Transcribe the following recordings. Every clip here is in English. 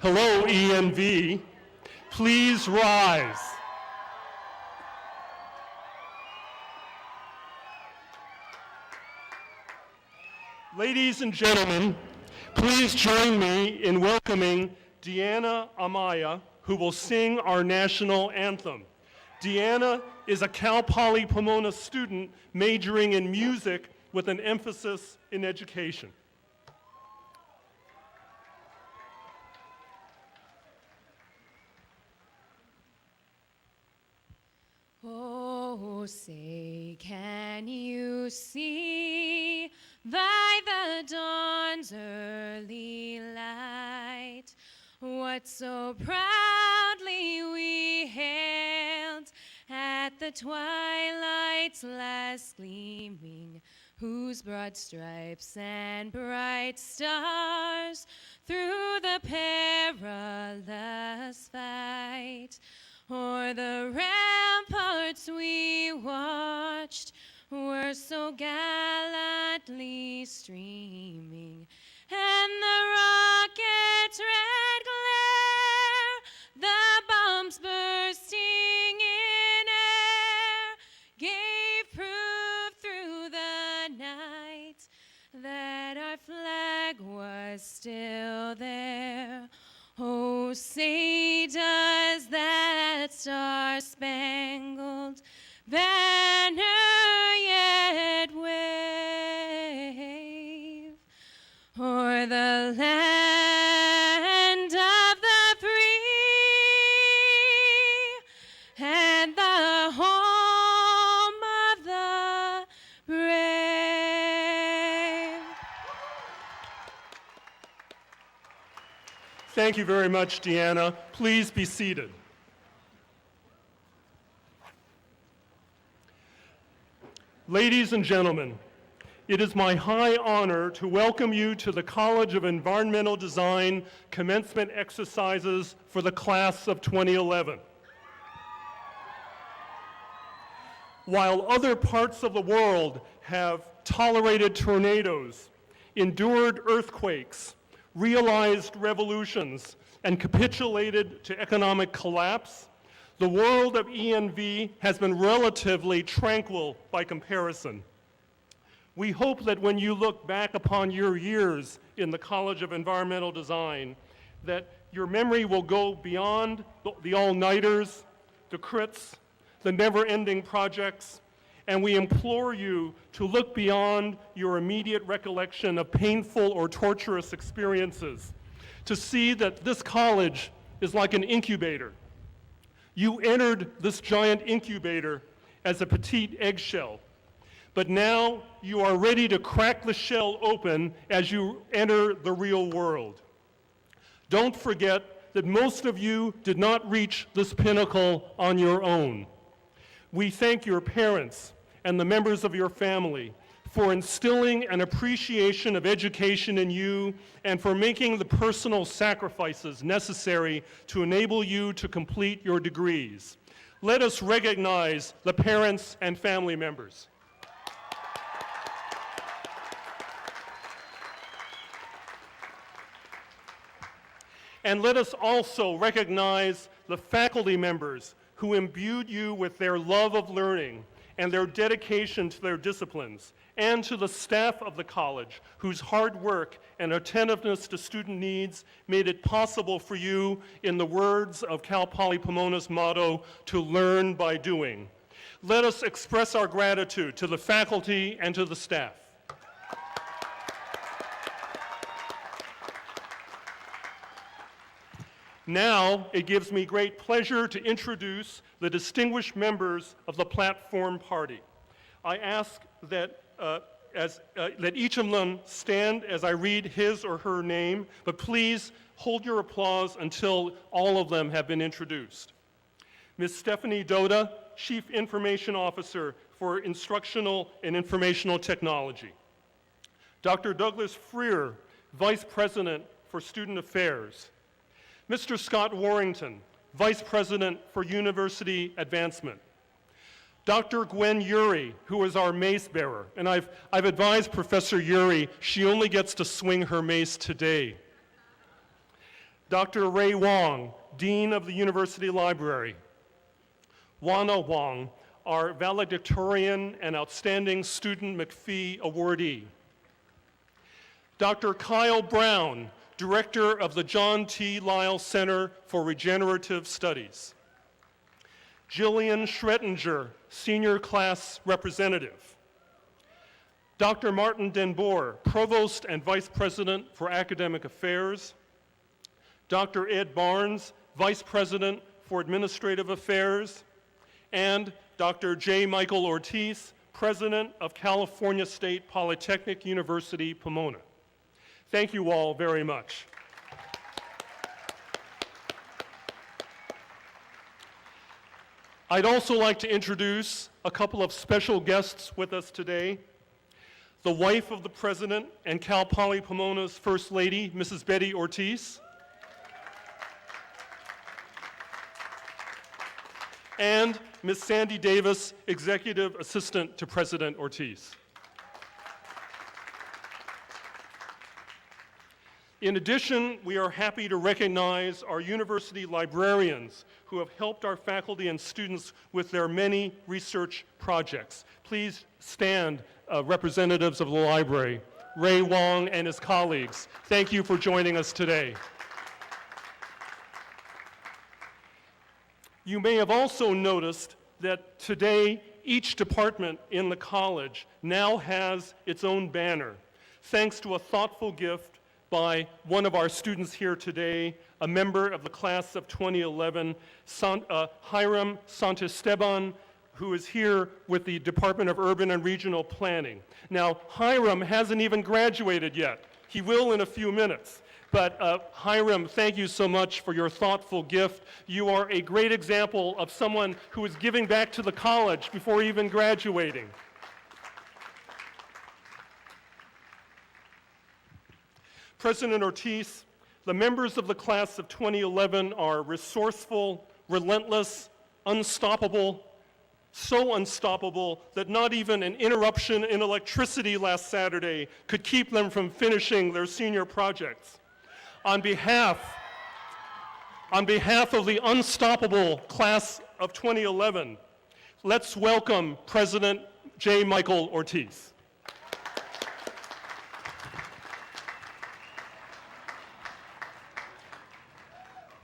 Hello, ENV. Please rise. Ladies and gentlemen, please join me in welcoming Deanna Amaya, who will sing our national anthem. Deanna is a Cal Poly Pomona student majoring in music with an emphasis in education. Oh, say, can you see by the dawn's early light what so proudly we hailed at the twilight's last gleaming, whose broad stripes and bright stars through the perilous fight o'er the ramparts we watched were so gallantly streaming, and the rocket's red glare, the bombs bursting in air, gave proof through the night that our flag was still there. Oh, say does that star-spangled banner yet wave o'er the land of the free and the home of the brave? Thank you very much, Deanna. Please be seated. Ladies and gentlemen, it is my high honor to welcome you to the College of Environmental Design commencement exercises for the class of 2011. While other parts of the world have tolerated tornadoes, endured earthquakes, realized revolutions, and capitulated to economic collapse, the world of ENV has been relatively tranquil by comparison. We hope that when you look back upon your years in the College of Environmental Design, that your memory will go beyond the all-nighters, the crits, the never-ending projects, and we implore you to look beyond your immediate recollection of painful or torturous experiences, to see that this college is like an incubator. You entered this giant incubator as a petite eggshell, but now you are ready to crack the shell open as you enter the real world. Don't forget that most of you did not reach this pinnacle on your own. We thank your parents and the members of your family for instilling an appreciation of education in you and for making the personal sacrifices necessary to enable you to complete your degrees. Let us recognize the parents and family members. And let us also recognize the faculty members who imbued you with their love of learning and their dedication to their disciplines, and to the staff of the college, whose hard work and attentiveness to student needs made it possible for you, in the words of Cal Poly Pomona's motto, to learn by doing. Let us express our gratitude to the faculty and to the staff. Now, it gives me great pleasure to introduce the distinguished members of the Platform Party. I ask that each of them stand as I read his or her name, but please hold your applause until all of them have been introduced. Ms. Stephanie Doda, Chief Information Officer for Instructional and Informational Technology. Dr. Douglas Freer, Vice President for Student Affairs. Mr. Scott Warrington, Vice President for University Advancement. Dr. Gwen Urey, who is our mace bearer, and I've advised Professor Urey she only gets to swing her mace today. Dr. Ray Wong, Dean of the University Library. Wana Wong, our valedictorian and outstanding student McPhee awardee. Dr. Kyle Brown, Director of the John T. Lyle Center for Regenerative Studies. Jillian Schrettinger, Senior Class Representative. Dr. Martin Denboer, Provost and Vice President for Academic Affairs. Dr. Ed Barnes, Vice President for Administrative Affairs. And Dr. J. Michael Ortiz, President of California State Polytechnic University, Pomona. Thank you all very much. I'd also like to introduce a couple of special guests with us today. The wife of the president and Cal Poly Pomona's First Lady, Mrs. Betty Ortiz. And Ms. Sandy Davis, Executive Assistant to President Ortiz. In addition, we are happy to recognize our university librarians who have helped our faculty and students with their many research projects. Please stand, representatives of the library. Ray Wong and his colleagues, thank you for joining us today. You may have also noticed that today each department in the college now has its own banner, thanks to a thoughtful gift by one of our students here today, a member of the class of 2011, Hiram Santisteban, who is here with the Department of Urban and Regional Planning. Now, Hiram hasn't even graduated yet. He will in a few minutes. But Hiram, thank you so much for your thoughtful gift. You are a great example of someone who is giving back to the college before even graduating. President Ortiz, the members of the class of 2011 are resourceful, relentless, unstoppable, so unstoppable that not even an interruption in electricity last Saturday could keep them from finishing their senior projects. On behalf of the unstoppable class of 2011, let's welcome President J. Michael Ortiz.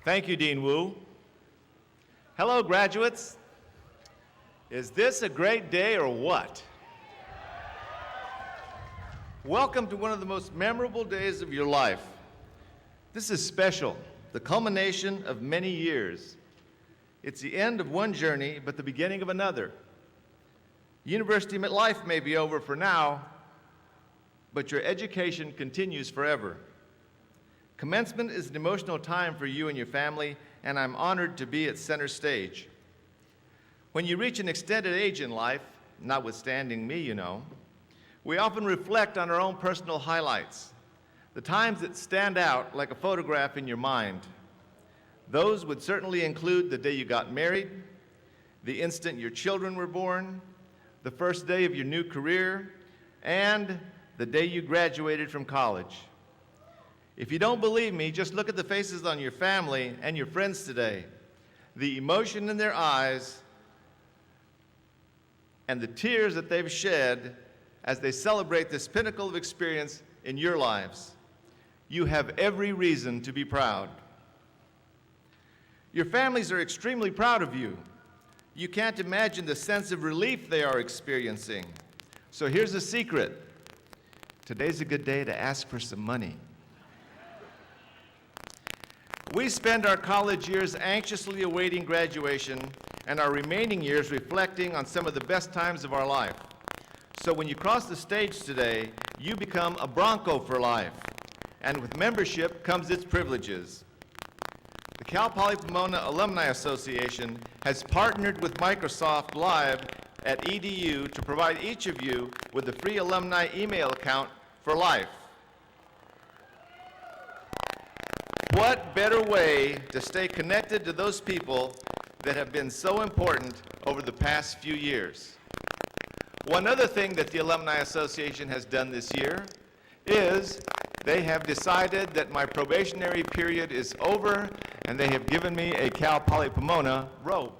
Thank you, Dean Wu. Hello, graduates. Is this a great day or what? Welcome to one of the most memorable days of your life. This is special, the culmination of many years. It's the end of one journey, but the beginning of another. University life may be over for now, but your education continues forever. Commencement is an emotional time for you and your family, and I'm honored to be at center stage. When you reach an extended age in life, notwithstanding me, you know, we often reflect on our own personal highlights, the times that stand out like a photograph in your mind. Those would certainly include the day you got married, the instant your children were born, the first day of your new career, and the day you graduated from college. If you don't believe me, just look at the faces on your family and your friends today. The emotion in their eyes and the tears that they've shed as they celebrate this pinnacle of experience in your lives. You have every reason to be proud. Your families are extremely proud of you. You can't imagine the sense of relief they are experiencing. So here's a secret. Today's a good day to ask for some money. We spend our college years anxiously awaiting graduation and our remaining years reflecting on some of the best times of our life. So when you cross the stage today, you become a Bronco for life. And with membership comes its privileges. The Cal Poly Pomona Alumni Association has partnered with Microsoft Live at EDU to provide each of you with a free alumni email account for life. What better way to stay connected to those people that have been so important over the past few years? One other thing that the Alumni Association has done this year is They have decided that my probationary period is over, and they have given me a Cal Poly Pomona robe.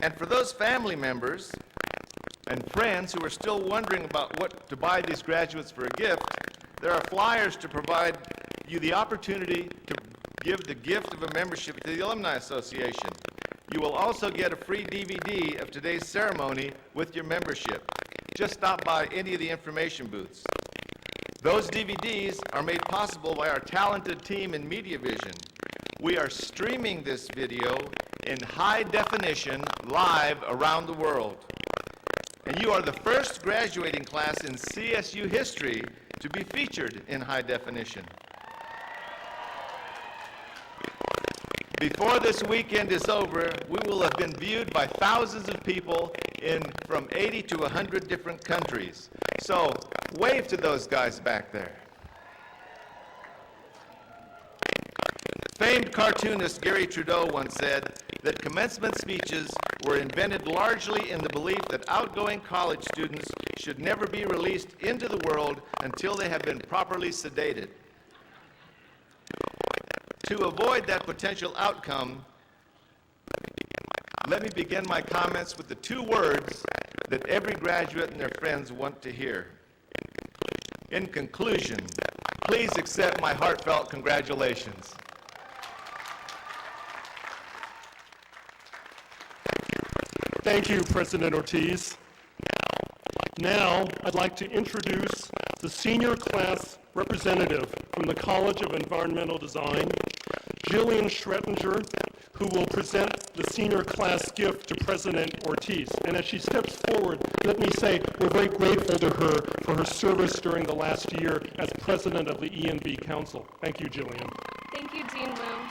And for those family members and friends who are still wondering about what to buy these graduates for a gift, there are flyers to provide you the opportunity to give the gift of a membership to the Alumni Association. You will also get a free DVD of today's ceremony with your membership. Just stop by any of the information booths. Those DVDs are made possible by our talented team in Media Vision. We are streaming this video in high definition live around the world. And you are the first graduating class in CSU history to be featured in high definition. Before this weekend is over, we will have been viewed by thousands of people from 80 to 100 different countries. So wave to those guys back there. Famed cartoonist Gary Trudeau once said that commencement speeches were invented largely in the belief that outgoing college students should never be released into the world until they have been properly sedated. To avoid that potential outcome, let me begin my comments with the two words that every graduate and their friends want to hear. In conclusion, please accept my heartfelt congratulations. Thank you, President Ortiz. Now, I'd like to introduce the senior class representative from the College of Environmental Design, Jillian Schrettinger, who will present the senior class gift to President Ortiz. And as she steps forward, let me say we're very grateful to her for her service during the last year as president of the ENV Council. Thank you, Jillian. Thank you, Dean Wu.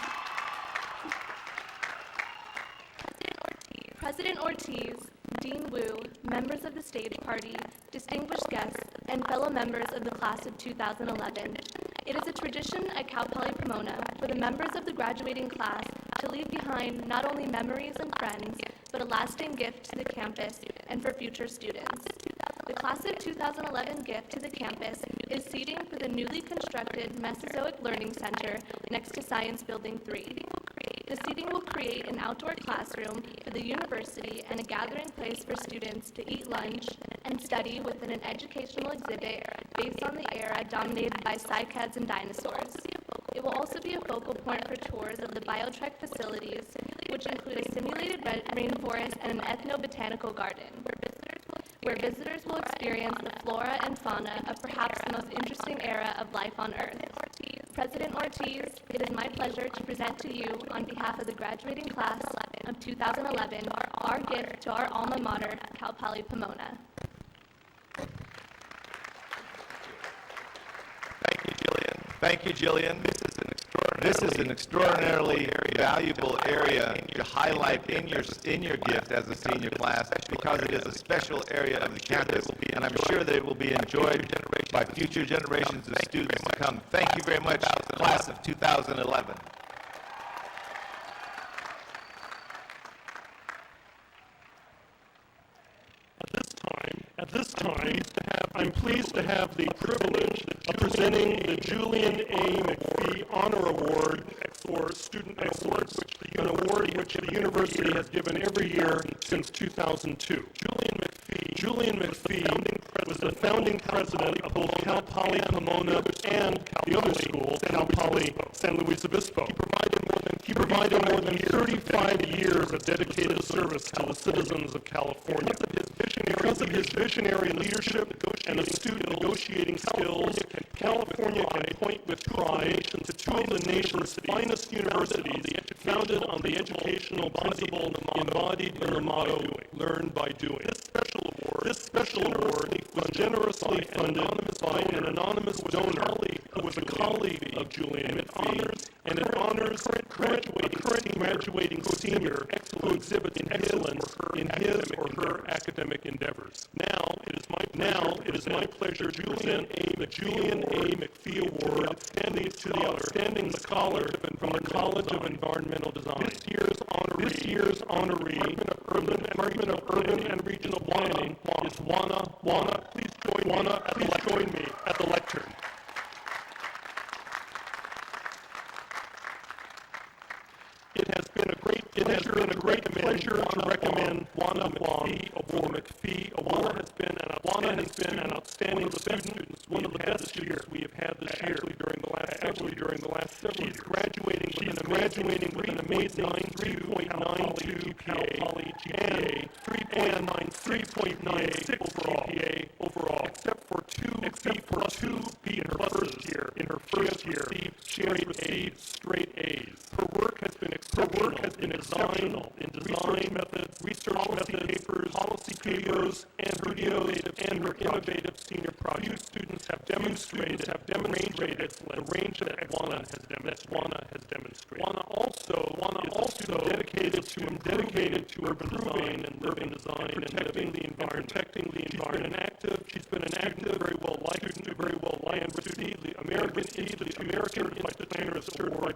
President Ortiz, Dean Wu, members of the stage party, distinguished guests, and fellow members of the class of 2011. It is a tradition at Cal Poly Pomona for the members of the graduating class to leave behind not only memories and friends, but a lasting gift to the campus and for future students. The class of 2011 gift to the campus is seating for the newly constructed Mesozoic Learning Center next to Science Building 3. The seating will create an outdoor classroom for the university and a gathering place for students to eat lunch and study within an educational exhibit based on the era dominated by cycads and dinosaurs. It will also be a focal point for tours of the Biotrek facilities, which include a simulated rainforest and an ethnobotanical garden, where visitors will experience the flora and fauna of perhaps the most interesting era of life on Earth. President Ortiz, it is my pleasure to present to you, on behalf of the graduating class of 2011, our gift to our alma mater, Cal Poly Pomona. Thank you, Jillian. Thank you, Jillian. This is an extraordinarily valuable area to highlight in your gift as a senior class, because it is a special area of the campus, and I'm sure that it will be enjoyed by future generations of students to come. Thank you very much, class of 2011. At this time, I'm pleased to have the privilege of presenting the Julian A. McPhee Honor Award for Student Excellence, an award which the university has given every year since 2002. Julian McPhee was the founding president of both Cal Poly Pomona and the other school, Cal Poly San Luis Obispo. He provided more than 35 years of dedicated service to the citizens of California. Because of his visionary leadership and astute negotiating skills, California can point with pride to two of the nation's finest universities, founded on the educational principle embodied in the motto, "Learn by Doing." This special award was generously funded by an anonymous donor who was a colleague of Julian McPhee, and it honors a current graduating senior who exhibits excellence in his or her academic endeavors. Now, it is my pleasure to present the Julian A. McPhee Award to the outstanding scholar from the College of Environmental Design. This This year's honoree from the Department of Urban and Regional Planning is Juana. Please join me at the lectern. It has been a great pleasure to recommend Juana McPhee Award. Juana has been an outstanding student, one of the best students we have had this year. Actually, during the last several years. She's graduating with an amazing 3.92 GPA and 3.96 overall. Except for two B in her first year. She has received straight A's. Her work has been exceptional in design methods, research papers, policy papers, and her innovative senior project. Few students have demonstrated the range that Juana has demonstrated. Juana also dedicated to improving and urban design and protecting the environment. She's been an active, very well liked and received the American Institute Planners Award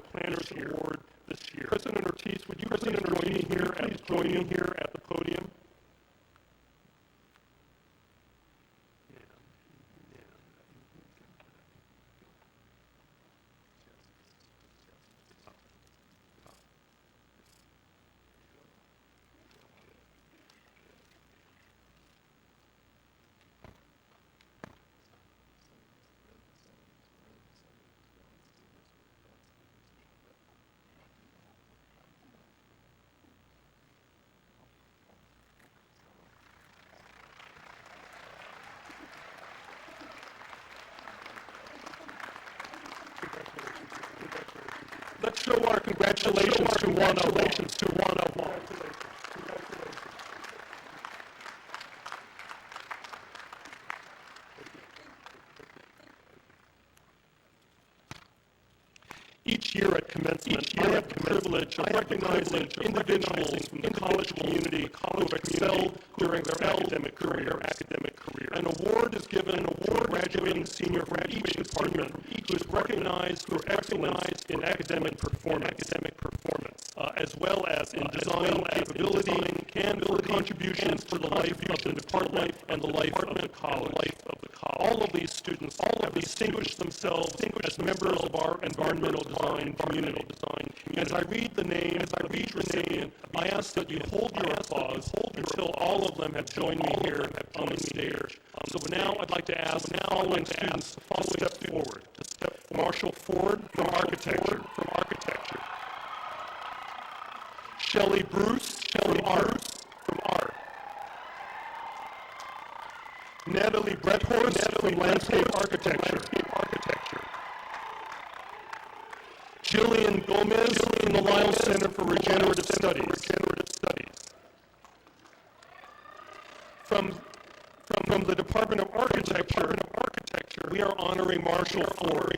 this year. President Ortiz, would you please join me here at the podium? Let's show our congratulations to Juana. Each year at Commencement, I have the privilege of recognizing individuals from the college community who have excelled during their academic career. An award is given to a graduating senior from each department who is recognized for excellence in academic performance, as well as in design capability and for contributions to the life of the department and the life of the college. All of these students have distinguished themselves as members of our environmental design community. As I read the names of each recipient, I ask that you hold your applause until all of them have joined me here on the stage. So now I'd like to ask the following students to step forward. Marshall Ford from Architecture. Shelley Bruce from Art. Natalie Bretthorst from Landscape Architecture. Jillian Gomez from the Lyle Center for Regenerative Studies. From the Department of Architecture, we are honoring Marshall Ford.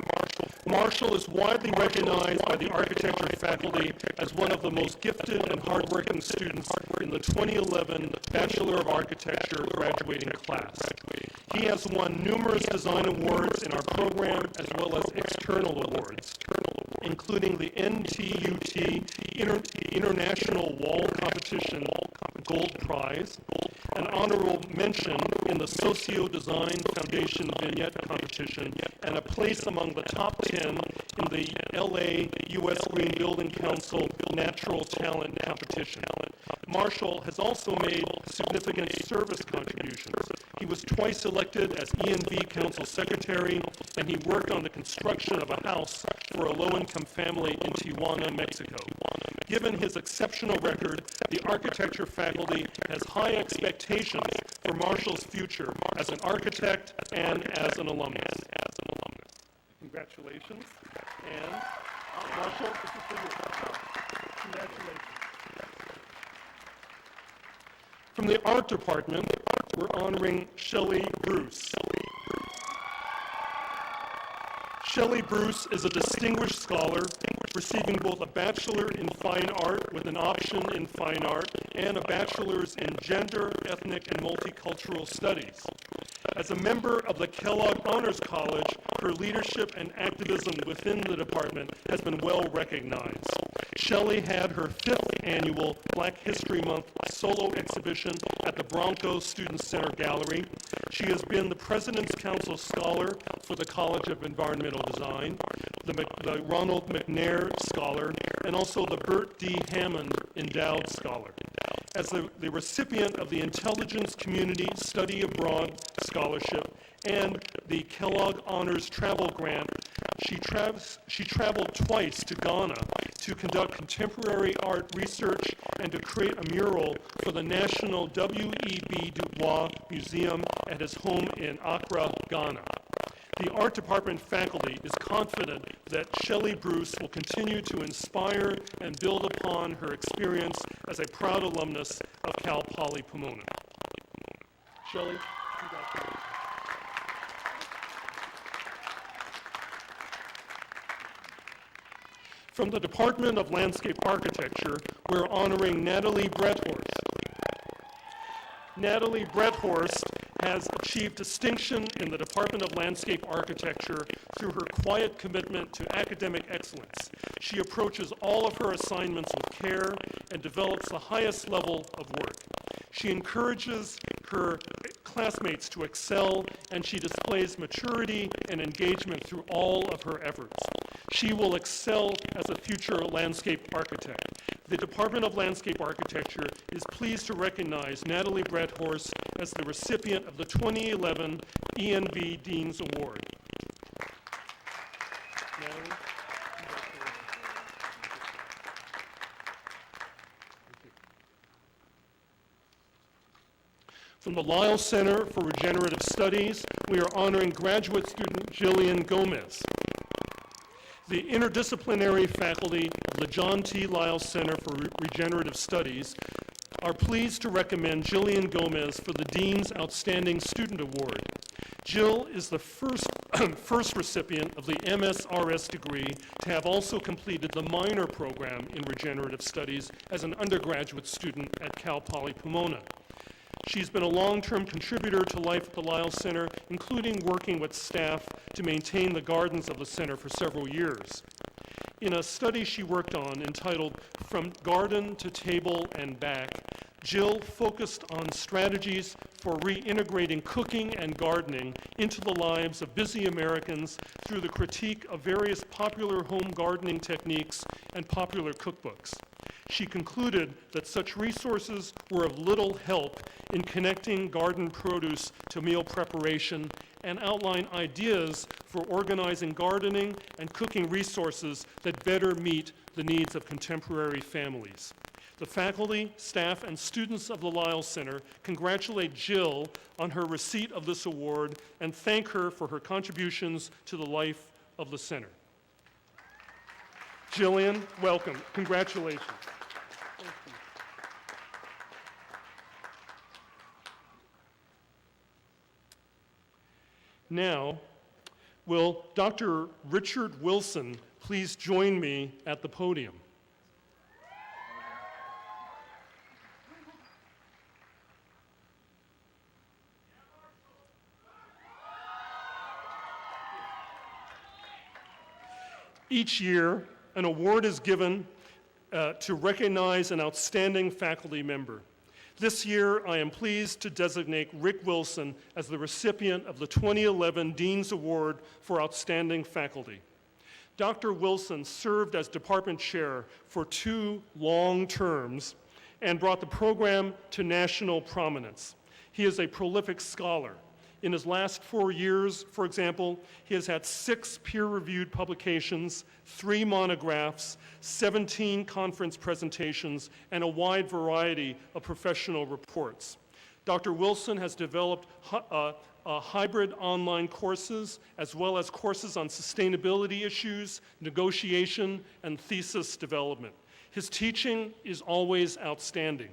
Marshall is widely recognized by the architecture faculty as one of the most gifted and hardworking students in the 2011 Bachelor of Architecture graduating class. He has won numerous design awards in our program as well as external awards, including the NTUT International Wall Competition Gold Prize, an honorable mention in the Socio Design Foundation Vignette Competition, and a place among the top 10 in the LA U.S. Green Building Council Natural Talent Competition. Marshall has also made significant service contributions. He was twice elected as E&B Council Secretary, and he worked on the construction of a house for a low-income family in Tijuana, Mexico. Given his exceptional record, the architecture faculty has high expectations for Marshall's future as an architect and as an alumnus. Congratulations. And Marshall, this is for you. Congratulations. From the art department, we're honoring Shelley Bruce. Shelley Bruce is a distinguished scholar, receiving both a Bachelor in Fine Art with an option in Fine Art and a Bachelor's in Gender, Ethnic, and Multicultural Studies. As a member of the Kellogg Honors College, her leadership and activism within the department has been well recognized. Shelley had her 5th annual Black History Month solo exhibition at the Bronco Student Center Gallery. She has been the President's Council Scholar for the College of Environmental Design, the Ronald McNair Scholar, and also the Bert D. Hammond Endowed Scholar. As the recipient of the Intelligence Community Study Abroad Scholarship and the Kellogg Honors Travel Grant, she traveled twice to Ghana to conduct contemporary art research and to create a mural for the National W.E.B. Du Bois Museum at his home in Accra, Ghana. The art department faculty is confident that Shelley Bruce will continue to inspire and build upon her experience as a proud alumnus of Cal Poly Pomona. Shelley, congratulations. From the Department of Landscape Architecture, we're honoring Natalie Bredhorst. Natalie Bredhorst has achieved distinction in the Department of Landscape Architecture through her quiet commitment to academic excellence. She approaches all of her assignments with care and develops the highest level of work. She encourages her classmates to excel, and she displays maturity and engagement through all of her efforts. She will excel as a future landscape architect. The Department of Landscape Architecture is pleased to recognize Natalie Bredhorst as the recipient of the 2011 ENV Dean's Award. Natalie, from the Lyle Center for Regenerative Studies, we are honoring graduate student Jillian Gomez. The interdisciplinary faculty of the John T. Lyle Center for Regenerative Studies are pleased to recommend Jillian Gomez for the Dean's Outstanding Student Award. Jill is the first recipient of the MSRS degree to have also completed the minor program in regenerative studies as an undergraduate student at Cal Poly Pomona. She's been a long-term contributor to life at the Lyle Center, including working with staff to maintain the gardens of the center for several years. In a study she worked on entitled From Garden to Table and Back, Jill focused on strategies for reintegrating cooking and gardening into the lives of busy Americans through the critique of various popular home gardening techniques and popular cookbooks. She concluded that such resources were of little help in connecting garden produce to meal preparation and outlined ideas for organizing gardening and cooking resources that better meet the needs of contemporary families. The faculty, staff, and students of the Lyle Center congratulate Jill on her receipt of this award and thank her for her contributions to the life of the center. Jillian, welcome. Congratulations. Now, will Dr. Richard Wilson please join me at the podium? Each year, an award is given to recognize an outstanding faculty member. This year, I am pleased to designate Rick Wilson as the recipient of the 2011 Dean's Award for Outstanding Faculty. Dr. Wilson served as department chair for 2 long terms and brought the program to national prominence. He is a prolific scholar. In his last 4 years, for example, he has had 6 peer-reviewed publications, 3 monographs, 17 conference presentations, and a wide variety of professional reports. Dr. Wilson has developed hybrid online courses, as well as courses on sustainability issues, negotiation, and thesis development. His teaching is always outstanding.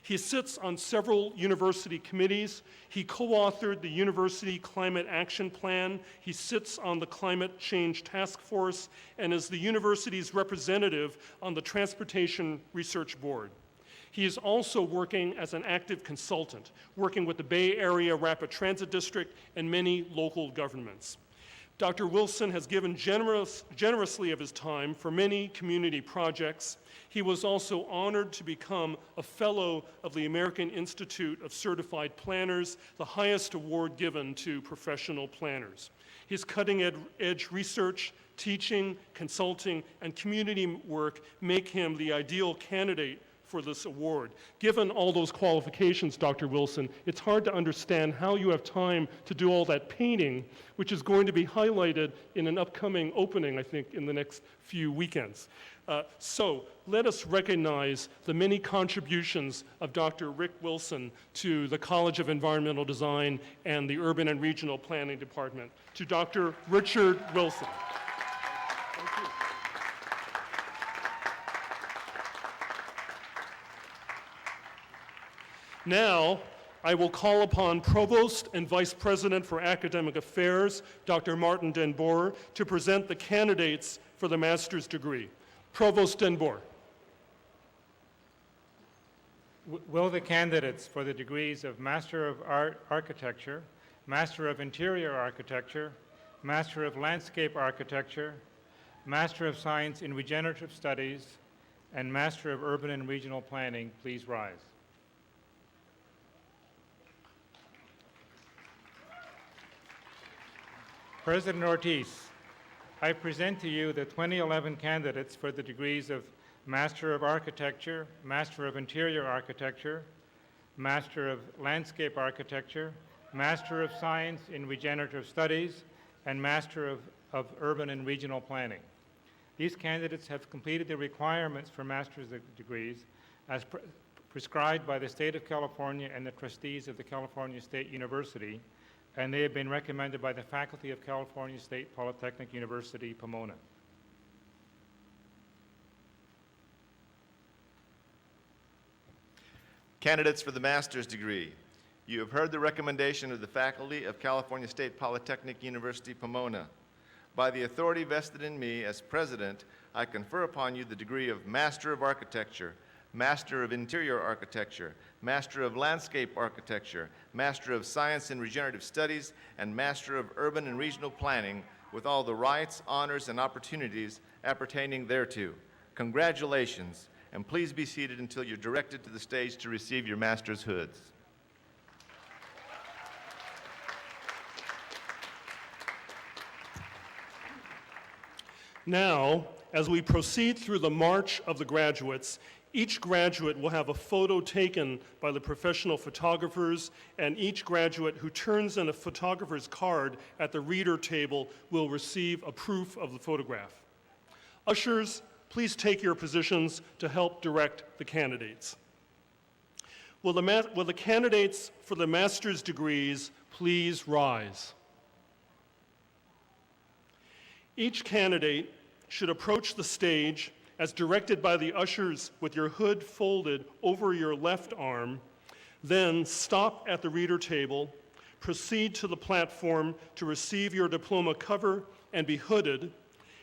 He sits on several university committees. He co-authored the University Climate Action Plan. He sits on the Climate Change Task Force and is the university's representative on the Transportation Research Board. He is also working as an active consultant, working with the Bay Area Rapid Transit District and many local governments. Dr. Wilson has given generously of his time for many community projects. He was also honored to become a fellow of the American Institute of Certified Planners, the highest award given to professional planners. His cutting-edge research, teaching, consulting, and community work make him the ideal candidate for this award. Given all those qualifications, Dr. Wilson, it's hard to understand how you have time to do all that painting, which is going to be highlighted in an upcoming opening, I think, in the next few weekends. So let us recognize the many contributions of Dr. Rick Wilson to the College of Environmental Design and the Urban and Regional Planning Department. To Dr. Richard Wilson. Thank you. Now, I will call upon Provost and Vice President for Academic Affairs, Dr. Martin Den Boer, to present the candidates for the master's degree. Provost Den Boer. Will the candidates for the degrees of Master of Architecture, Master of Interior Architecture, Master of Landscape Architecture, Master of Science in Regenerative Studies, and Master of Urban and Regional Planning please rise? President Ortiz, I present to you the 2011 candidates for the degrees of Master of Architecture, Master of Interior Architecture, Master of Landscape Architecture, Master of Science in Regenerative Studies, and Master of Urban and Regional Planning. These candidates have completed the requirements for master's degrees as prescribed by the State of California and the trustees of the California State University, and they have been recommended by the faculty of California State Polytechnic University, Pomona. Candidates for the master's degree, you have heard the recommendation of the faculty of California State Polytechnic University, Pomona. By the authority vested in me as president, I confer upon you the degree of Master of Architecture, Master of Interior Architecture, Master of Landscape Architecture, Master of Science in Regenerative Studies, and Master of Urban and Regional Planning, with all the rights, honors, and opportunities appertaining thereto. Congratulations, and please be seated until you're directed to the stage to receive your master's hoods. Now, as we proceed through the march of the graduates, each graduate will have a photo taken by the professional photographers, and each graduate who turns in a photographer's card at the reader table will receive a proof of the photograph. Ushers, please take your positions to help direct the candidates. Will the candidates for the master's degrees please rise? Each candidate should approach the stage as directed by the ushers with your hood folded over your left arm, then stop at the reader table, proceed to the platform to receive your diploma cover and be hooded,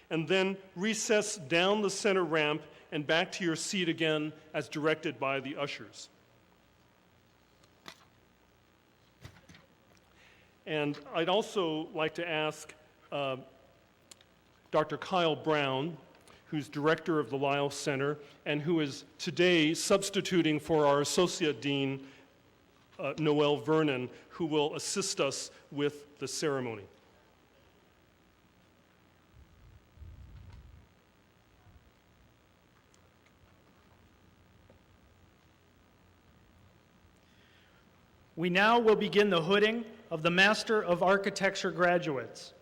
and then recess down the center ramp and back to your seat again as directed by the ushers. And I'd also like to ask Dr. Kyle Brown, who's director of the Lyle Center and who is today substituting for our Associate Dean, Noel Vernon, who will assist us with the ceremony. We now will begin the hooding of the Master of Architecture graduates.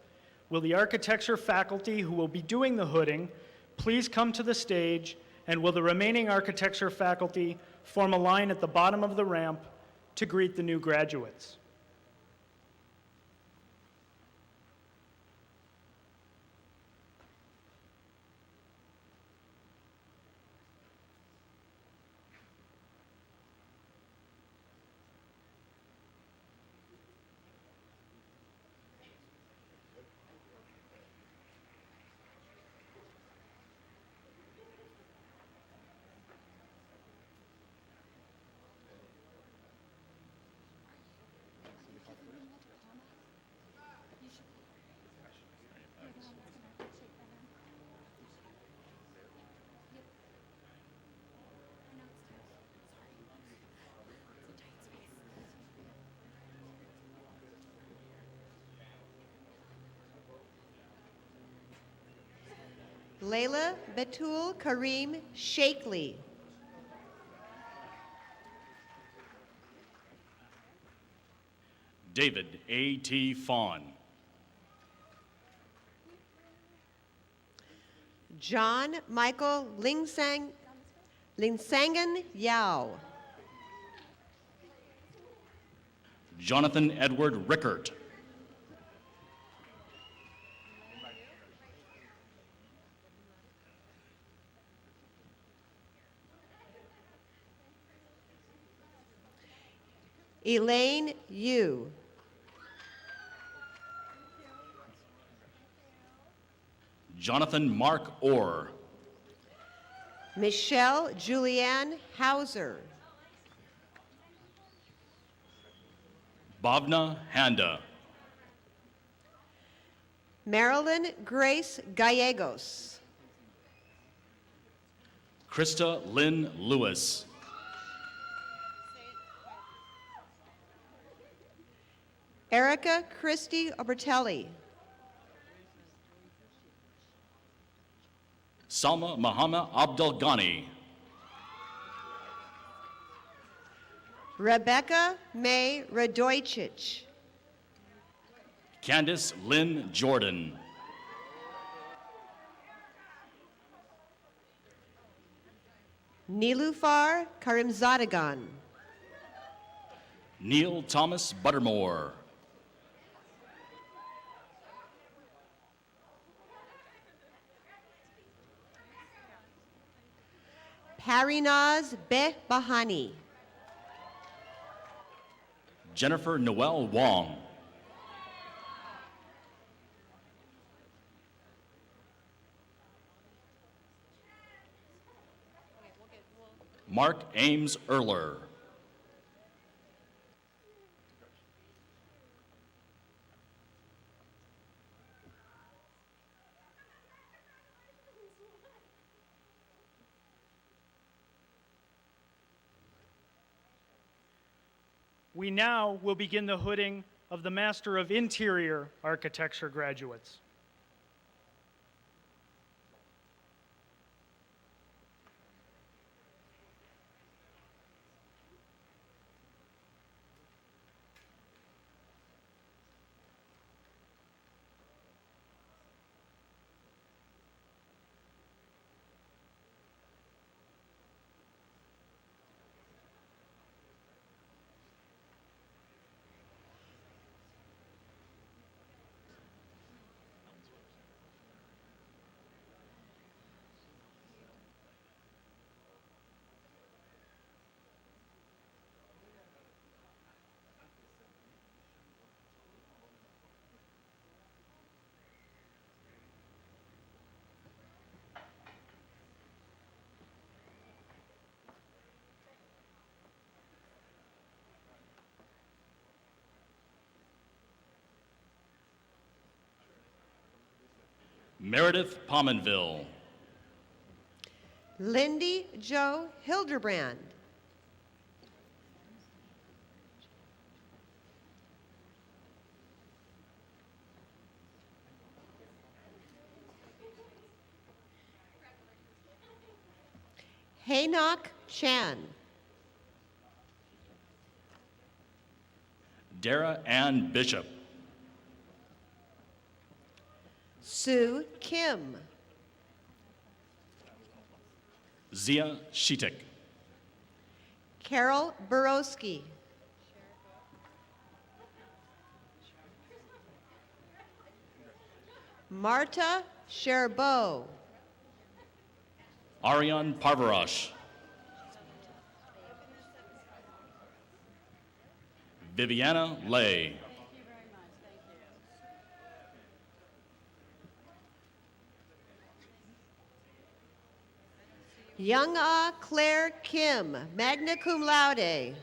Will the architecture faculty who will be doing the hooding please come to the stage, and will the remaining architecture faculty form a line at the bottom of the ramp to greet the new graduates. Layla Betul Karim Shakely. David A.T. Fawn. John Michael Lingsangan Yao. Jonathan Edward Rickert. Elaine Yu. Jonathan Mark Orr. Michelle Julianne Hauser. Bhavna Handa. Marilyn Grace Gallegos. Krista Lynn Lewis. Erica Christie Obertelli. Salma Muhammad Abdel Ghani. Rebecca May Radojcic. Candace Lynn Jordan. Nilufar Karimzadagan. Neil Thomas Buttermore. Parinaz Beh Bahani. Jennifer Noel Wong. Mark Ames Erler. We now will begin the hooding of the Master of Interior Architecture graduates. Meredith Pominville. Lindy Jo Hildebrand. Haynok Chan. Dara Ann Bishop. Sue Kim. Zia Sheetik. Carol Borowski. Marta Sherbo. Aryan Parvarash. Viviana Lay. Young Ah Claire Kim, magna cum laude.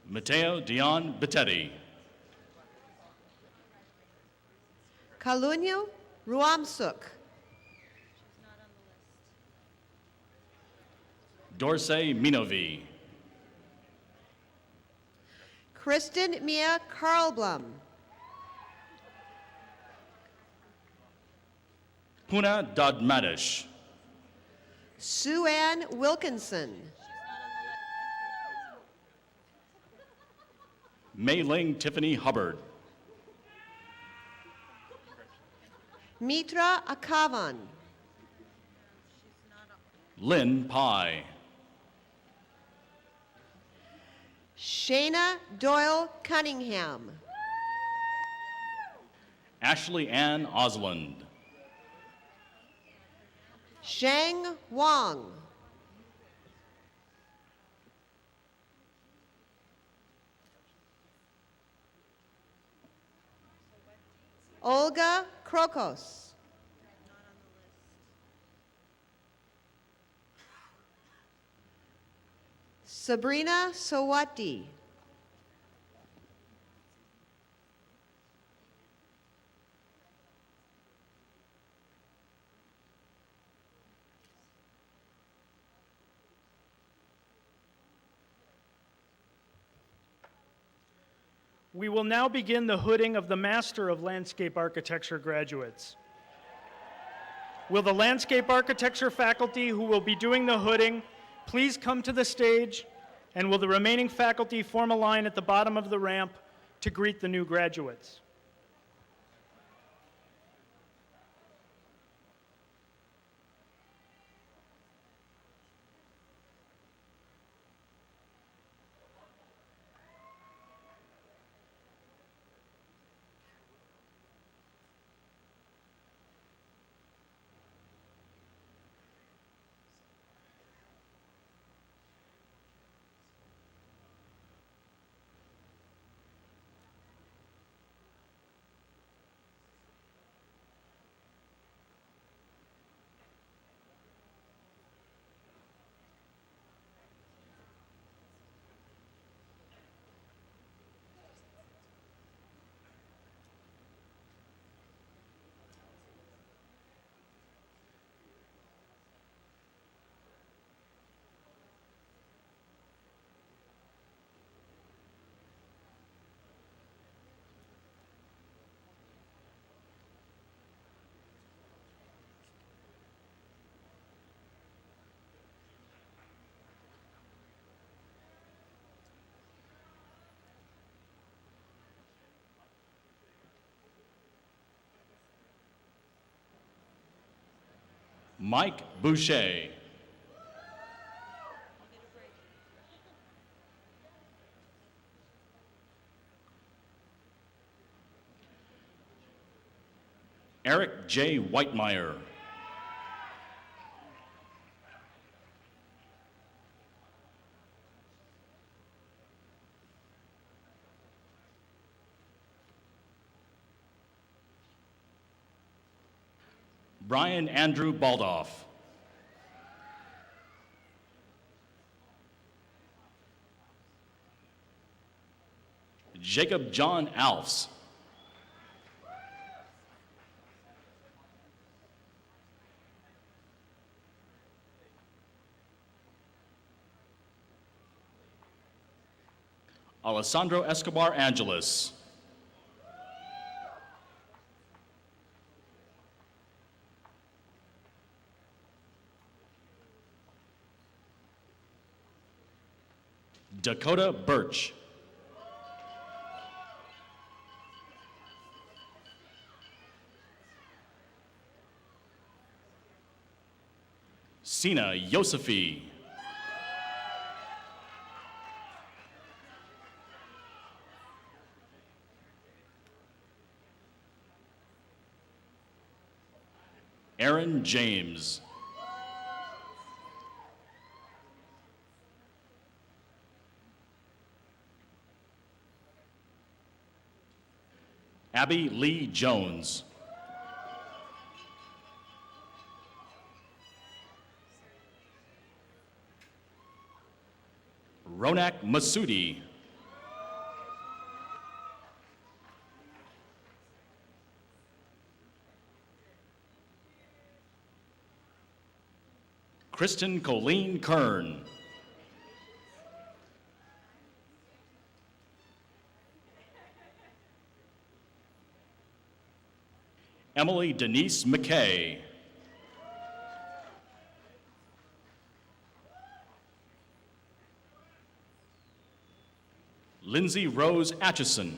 Mateo Dion Bettetti. Kalunyu Ruamsuk. Dorsey Minovi. Kristen Mia Karlblum. Puna Dodmadish. Sue Ann Wilkinson. Mei Ling Tiffany Hubbard. Mitra Akavan. Lynn Pye. Shayna Doyle Cunningham. Ashley Ann Osland. Zhang Wang. Olga Krokos. Sabrina Sawati. We will now begin the hooding of the Master of Landscape Architecture graduates. Will the landscape architecture faculty who will be doing the hooding please come to the stage, and will the remaining faculty form a line at the bottom of the ramp to greet the new graduates? Mike Boucher. Eric J. Whitemeyer. Brian Andrew Baldoff. Jacob John Alfs. Alessandro Escobar Angeles. Dakota Birch. Sina Yosefi. Aaron James. Abby Lee Jones. Ronak Masudi. Kristen Colleen Kern. Emily Denise McKay. Lindsay Rose Atchison.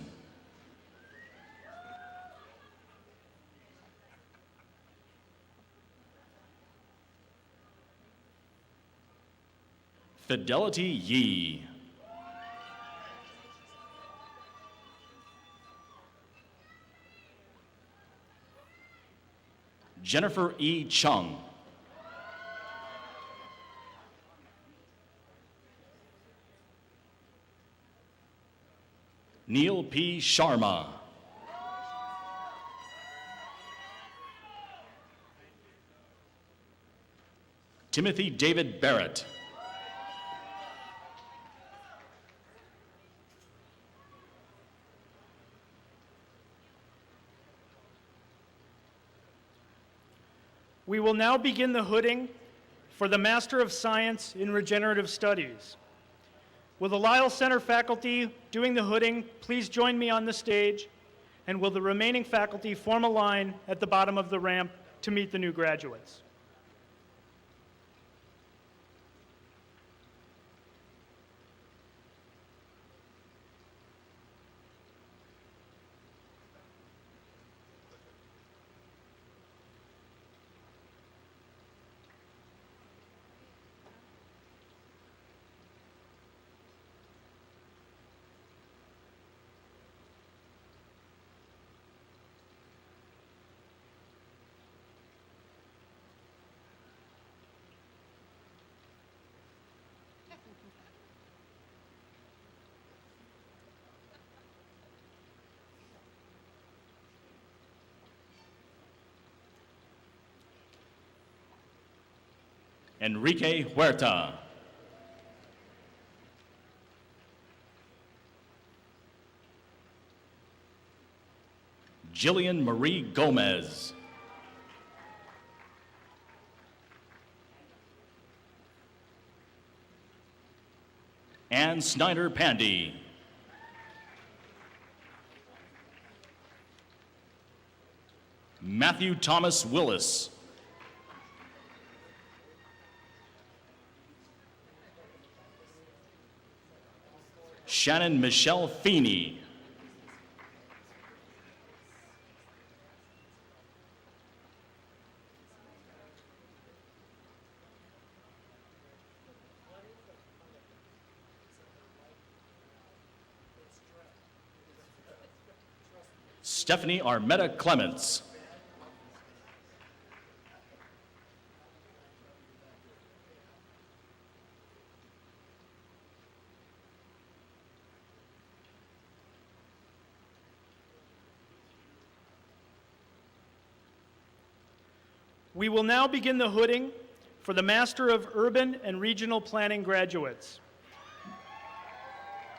Fidelity Yee. Jennifer E. Chung. Neil P. Sharma. Timothy David Barrett. We will now begin the hooding for the Master of Science in Regenerative Studies. Will the Lyle Center faculty doing the hooding please join me on the stage, and will the remaining faculty form a line at the bottom of the ramp to meet the new graduates? Enrique Huerta. Jillian Marie Gomez. Ann Snyder Pandy. Matthew Thomas Willis. Shannon Michelle Feeney. Stephanie Armetta Clements. We will now begin the hooding for the Master of Urban and Regional Planning graduates.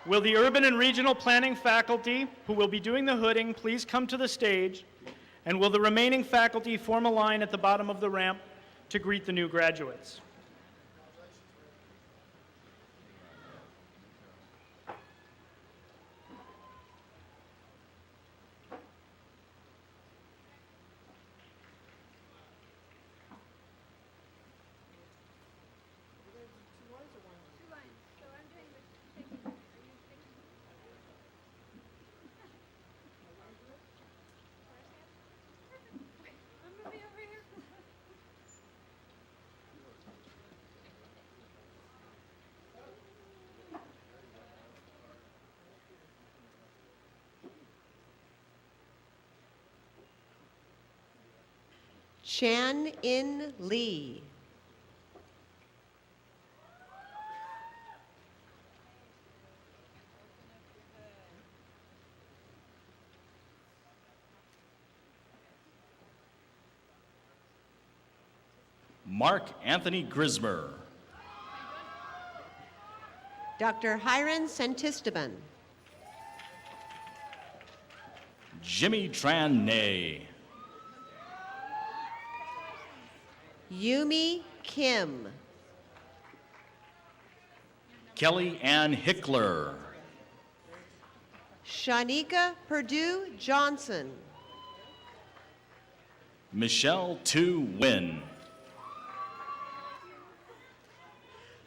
Will the Urban and Regional Planning faculty who will be doing the hooding please come to the stage, and will the remaining faculty form a line at the bottom of the ramp to greet the new graduates? Chan In Lee. Mark Anthony Grismer. Dr. Hiram Santisteban. Jimmy Tran Nay. Yumi Kim. Kelly Ann Hickler. Shanika Purdue Johnson. Michelle Tu Win.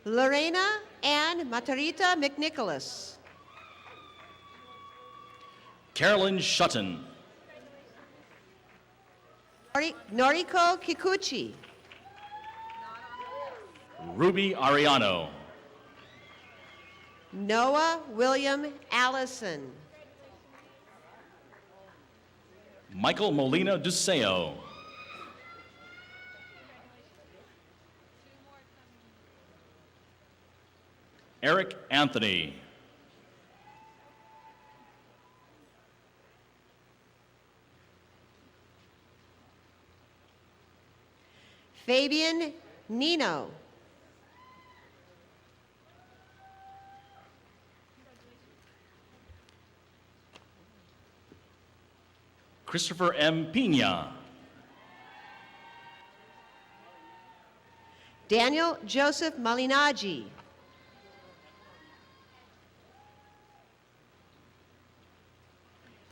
Lorena Ann Matarita McNicholas. Carolyn Shutton. Noriko Kikuchi. Ruby Ariano. Noah William Allison. Michael Molina Duseo. Eric Anthony. Fabian Nino. Christopher M. Pina. Daniel Joseph Malinaji.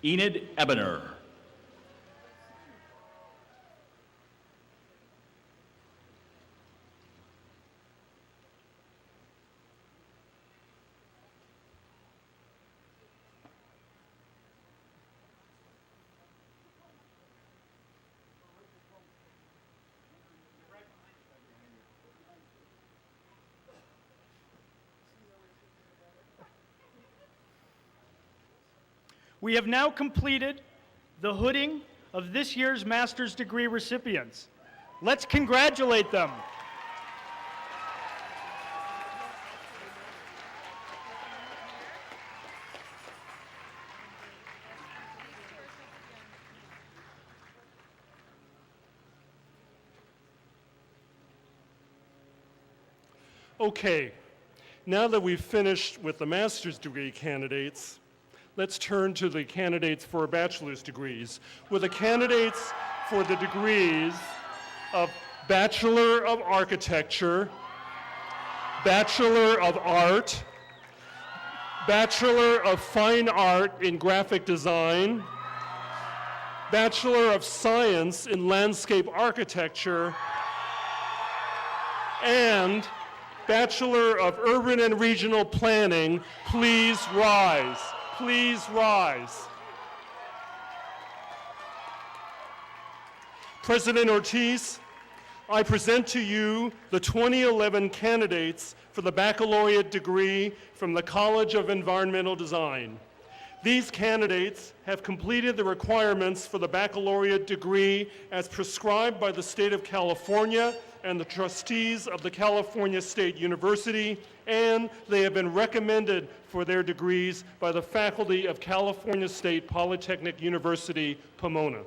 Enid Ebener. We have now completed the hooding of this year's master's degree recipients. Let's congratulate them. Okay, now that we've finished with the master's degree candidates, let's turn to the candidates for bachelor's degrees. With the candidates for the degrees of Bachelor of Architecture, Bachelor of Art, Bachelor of Fine Art in Graphic Design, Bachelor of Science in Landscape Architecture, and Bachelor of Urban and Regional Planning, please rise. Please rise. President Ortiz, I present to you the 2011 candidates for the baccalaureate degree from the College of Environmental Design. These candidates have completed the requirements for the baccalaureate degree as prescribed by the state of California and the trustees of the California State University, and they have been recommended for their degrees by the faculty of California State Polytechnic University, Pomona.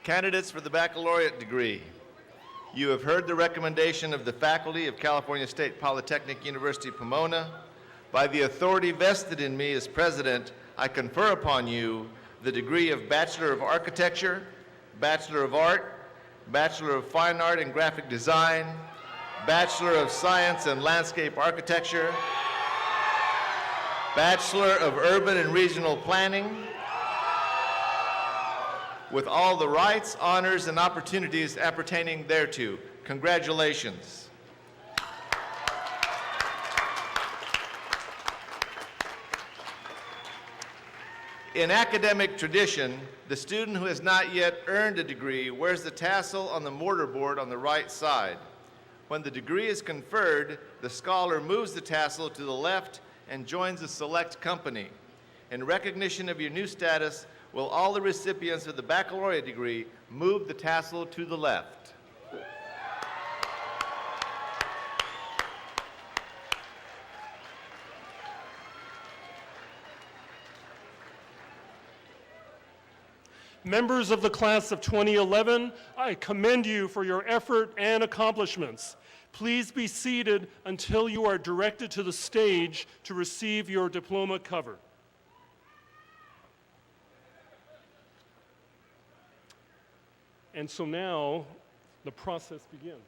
Candidates for the baccalaureate degree. You have heard the recommendation of the faculty of California State Polytechnic University, Pomona. By the authority vested in me as president, I confer upon you the degree of Bachelor of Architecture, Bachelor of Art, Bachelor of Fine Art and Graphic Design, Bachelor of Science and Landscape Architecture, Bachelor of Urban and Regional Planning, with all the rights, honors, and opportunities appertaining thereto. Congratulations. In academic tradition, the student who has not yet earned a degree wears the tassel on the mortarboard on the right side. When the degree is conferred, the scholar moves the tassel to the left and joins a select company. In recognition of your new status, will all the recipients of the baccalaureate degree move the tassel to the left? Members of the class of 2011, I commend you for your effort and accomplishments. Please be seated until you are directed to the stage to receive your diploma cover. And so now the process begins.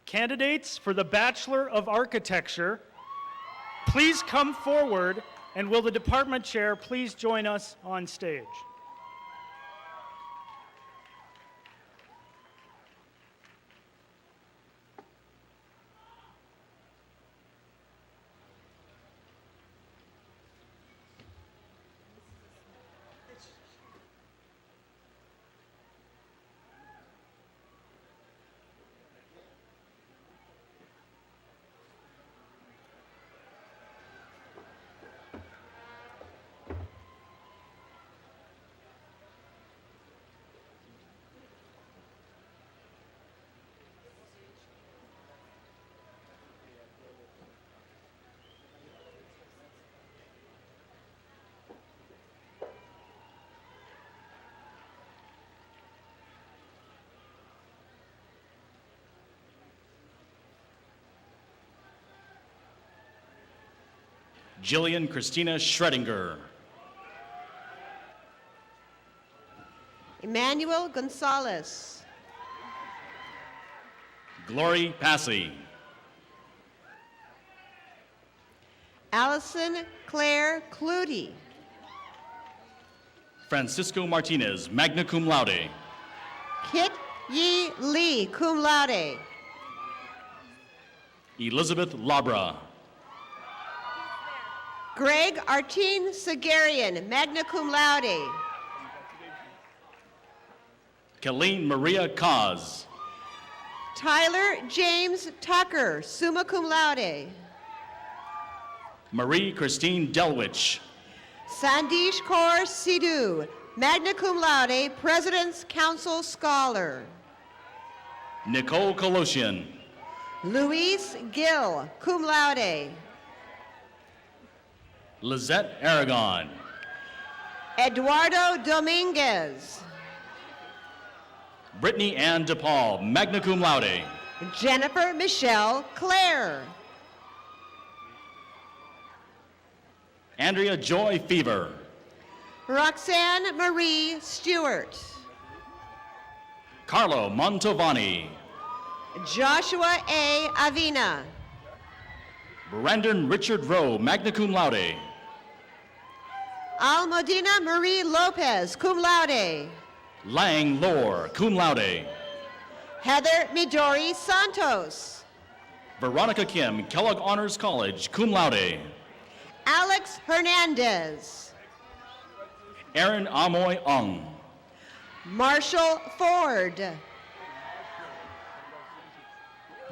Candidates for the Bachelor of Architecture, please come forward And will the department chair please join us on stage? Jillian Christina Schredinger. Emmanuel Gonzalez. Glory Passy. Allison Claire Clutie. Francisco Martinez, magna cum laude. Kit Yi Lee, cum laude. Elizabeth Labra. Greg Artine Sagarian, magna cum laude. Colleen Maria Caz. Tyler James Tucker, summa cum laude. Marie Christine Delwich. Sandesh Kaur Sidhu, magna cum laude, President's Council Scholar. Nicole Koloshian. Luis Gill, cum laude. Lizette Aragon. Eduardo Dominguez. Brittany Ann DePaul, magna cum laude. Jennifer Michelle Claire. Andrea Joy Fever. Roxanne Marie Stewart. Carlo Montovani. Joshua A. Avina. Brandon Richard Rowe, magna cum laude. Almodina Marie Lopez, cum laude. Lang Lore, cum laude. Heather Midori Santos. Veronica Kim, Kellogg Honors College, cum laude. Alex Hernandez. Aaron Amoy Ung. Marshall Ford.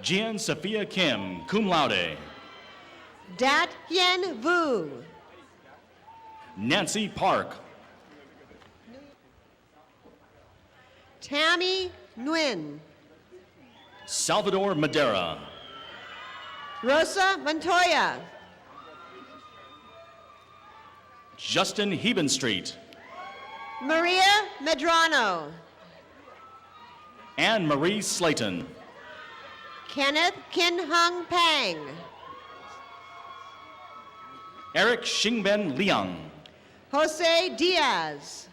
Jian Sophia Kim, cum laude. Dat Hien Vu. Nancy Park. Tammy Nguyen. Salvador Madera. Rosa Montoya. Justin Hebenstreet. Maria Medrano. Anne Marie Slayton. Kenneth Kin Hung Pang. Eric Xingben Liang. Jose Diaz.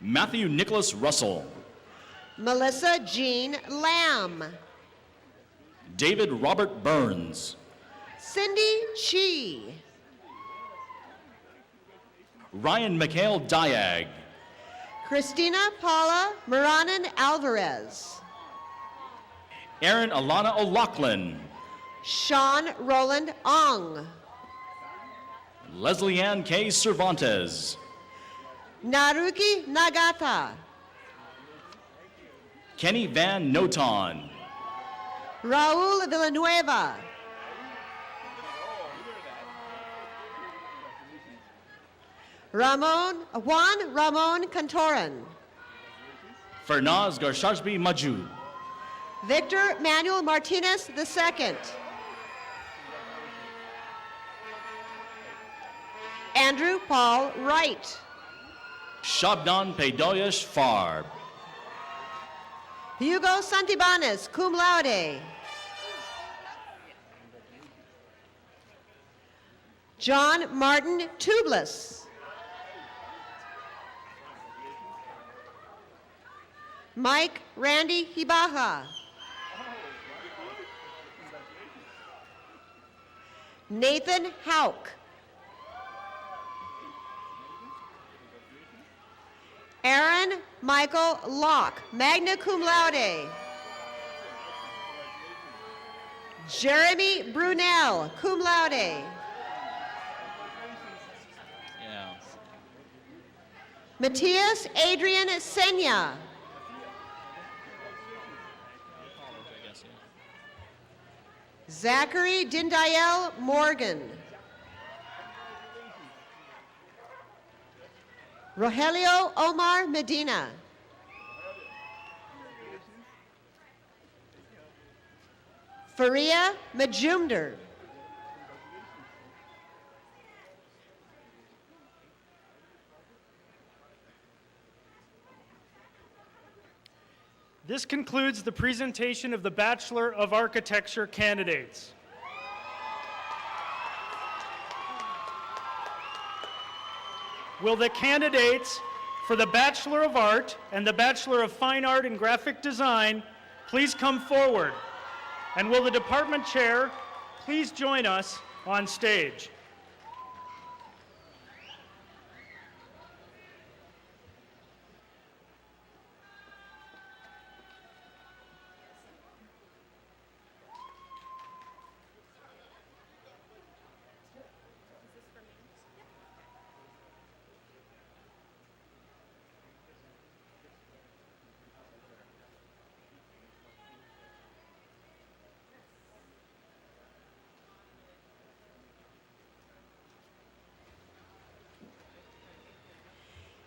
Matthew Nicholas Russell. Melissa Jean Lamb. David Robert Burns. Cindy Chi. Ryan Mikhail Diag. Christina Paula Maranan Alvarez. Aaron Alana O'Loughlin. Sean Roland Ong. Leslie Ann K. Cervantes. Naruki Nagata. Kenny Van Noton. Raul Villanueva. Juan Ramon Cantoran. Fernaz Garshashbi Majud. Victor Manuel Martinez II. Andrew Paul Wright. Shabdan Pedoyesh Farb. Hugo Santibanez, cum laude. John Martin Tubeless. Mike Randy Hibaja. Nathan Hauk. Aaron Michael Locke, magna cum laude. Jeremy Brunel, cum laude. Yeah. Matthias Adrian Senya. Zachary Dindael Morgan. Rogelio Omar Medina. Faria Majumder. This concludes the presentation of the Bachelor of Architecture candidates. Will the candidates for the Bachelor of Art and the Bachelor of Fine Art and Graphic Design please come forward? And will the department chair please join us on stage?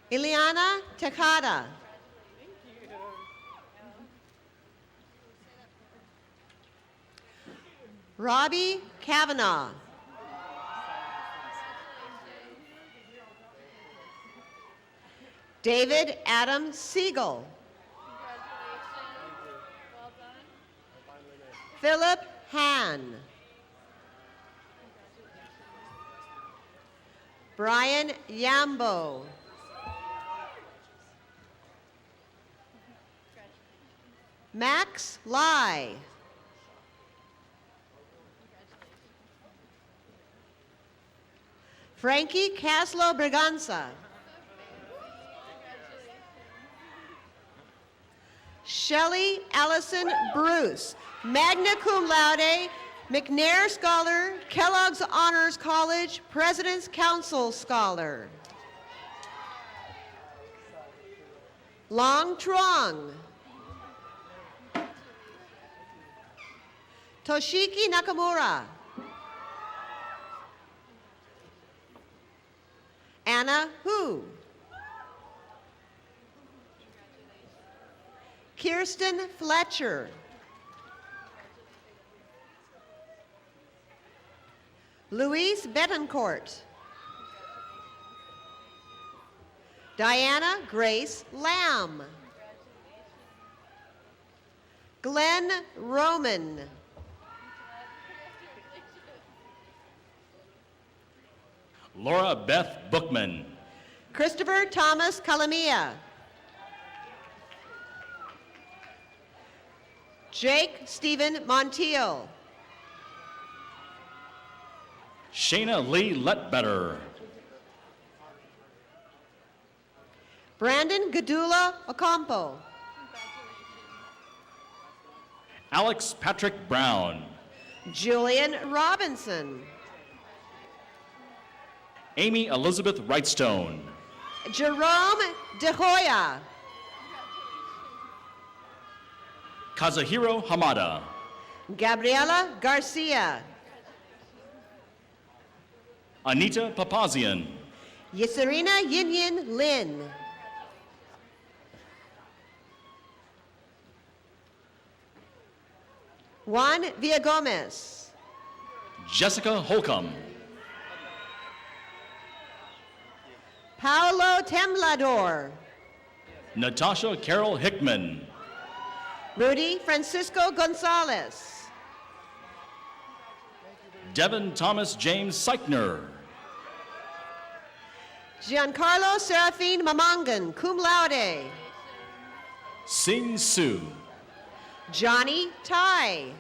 Ileana Takada. Robbie Kavanaugh. David Adam Siegel. Philip Hahn. Brian Yambo. Max Lai. Frankie Caslo Braganza. Shelley Allison Bruce, magna cum laude, McNair Scholar, Kellogg's Honors College, President's Council Scholar. Long Truong. Toshiki Nakamura. Anna Hu. Kirsten Fletcher. Louise Betancourt. Diana Grace Lamb. Glenn Roman. Laura Beth Bookman. Christopher Thomas Calamia. Jake Stephen Montiel. Shayna Lee Letbetter. Brandon Gadula Ocampo. Alex Patrick Brown. Julian Robinson. Amy Elizabeth Wrightstone. Jerome De Hoya. Kazuhiro Hamada. Gabriela Garcia. Anita Papazian. Yesarina Yinyin Lin. Juan Villagomez. Jessica Holcomb. Paolo Temblador. Natasha Carol Hickman. Rudy Francisco Gonzalez. Devin Thomas James Seichner. Giancarlo Serafin Mamangan, cum laude. Sing Sue. Johnny Tai.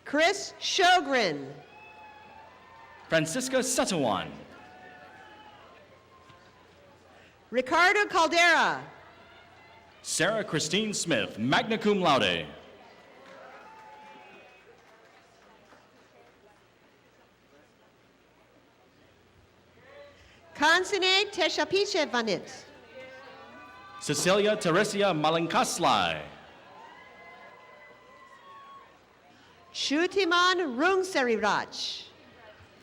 Chris Shogren. Francisca Setawan. Ricardo Caldera. Sarah Christine Smith, magna cum laude. Kansine Teshapiche Vanit. Cecilia Teresia Malinkaslai. Shutiman Rungserirach.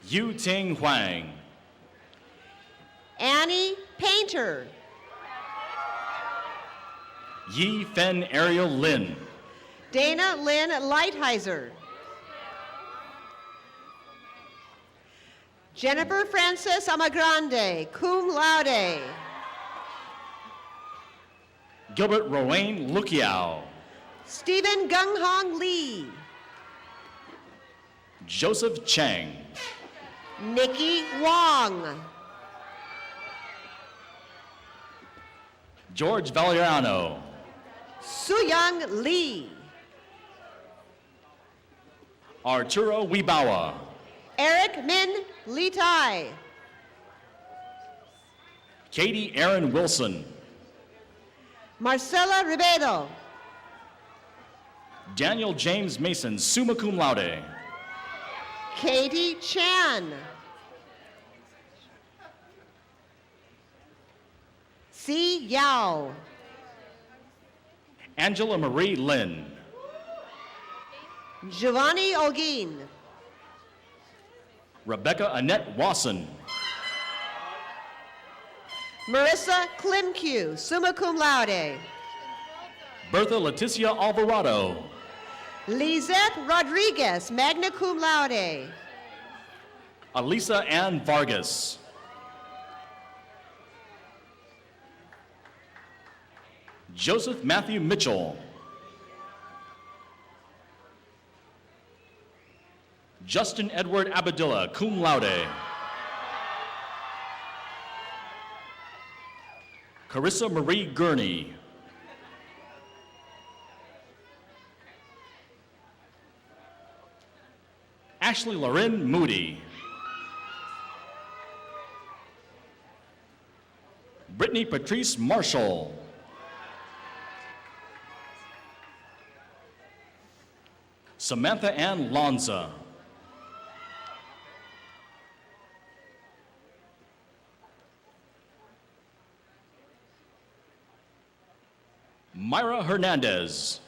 Yu Ting Huang. Annie Painter. Yi Fen Ariel Lin. Dana Lynn Lighthizer. Jennifer Frances Amagrande, cum laude. Gilbert Rowain Lukiao. Stephen Gung-Hong Lee. Joseph Chang. Nikki Wong. George Valeriano. Suyang Lee. Arturo Wibawa. Eric Min Lee Tai. Katie Aaron Wilson. Marcela Ribeiro. Daniel James Mason, summa cum laude. Katie Chan. Si Yao. Angela Marie Lin. Giovanni Olguin. Rebecca Annette Wasson. Marissa Klimkew, summa cum laude. Bertha Leticia Alvarado. Lizette Rodriguez, magna cum laude. Alisa Ann Vargas. Joseph Matthew Mitchell. Justin Edward Abadilla, cum laude. Carissa Marie Gurney. Ashley Loren Moody. Brittany Patrice Marshall. Samantha Ann Lonza. Myra Hernandez.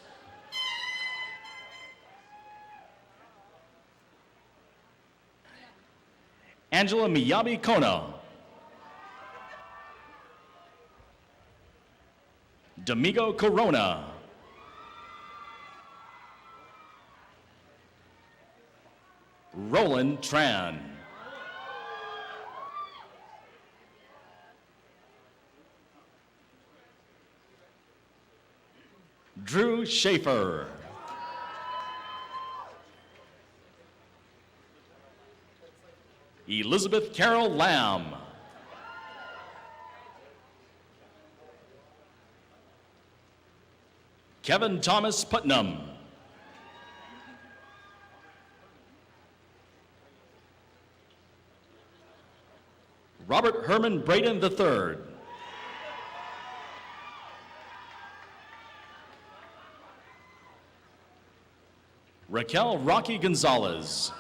Angela Miyabi Kona. Domingo Corona. Roland Tran. Drew Schaefer. Elizabeth Carol Lamb. Kevin Thomas Putnam. Robert Herman Braden III. Raquel Rocky Gonzalez.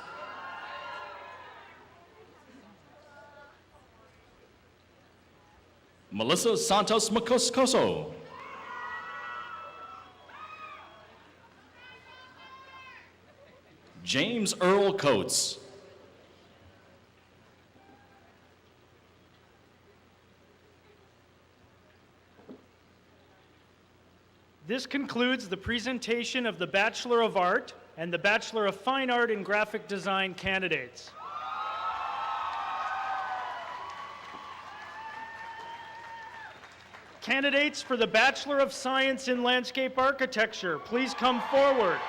Melissa Santos Moscoso. James Earl Coates. This concludes the presentation of the Bachelor of Art and the Bachelor of Fine Art in Graphic Design candidates. Candidates for the Bachelor of Science in Landscape Architecture, please come forward.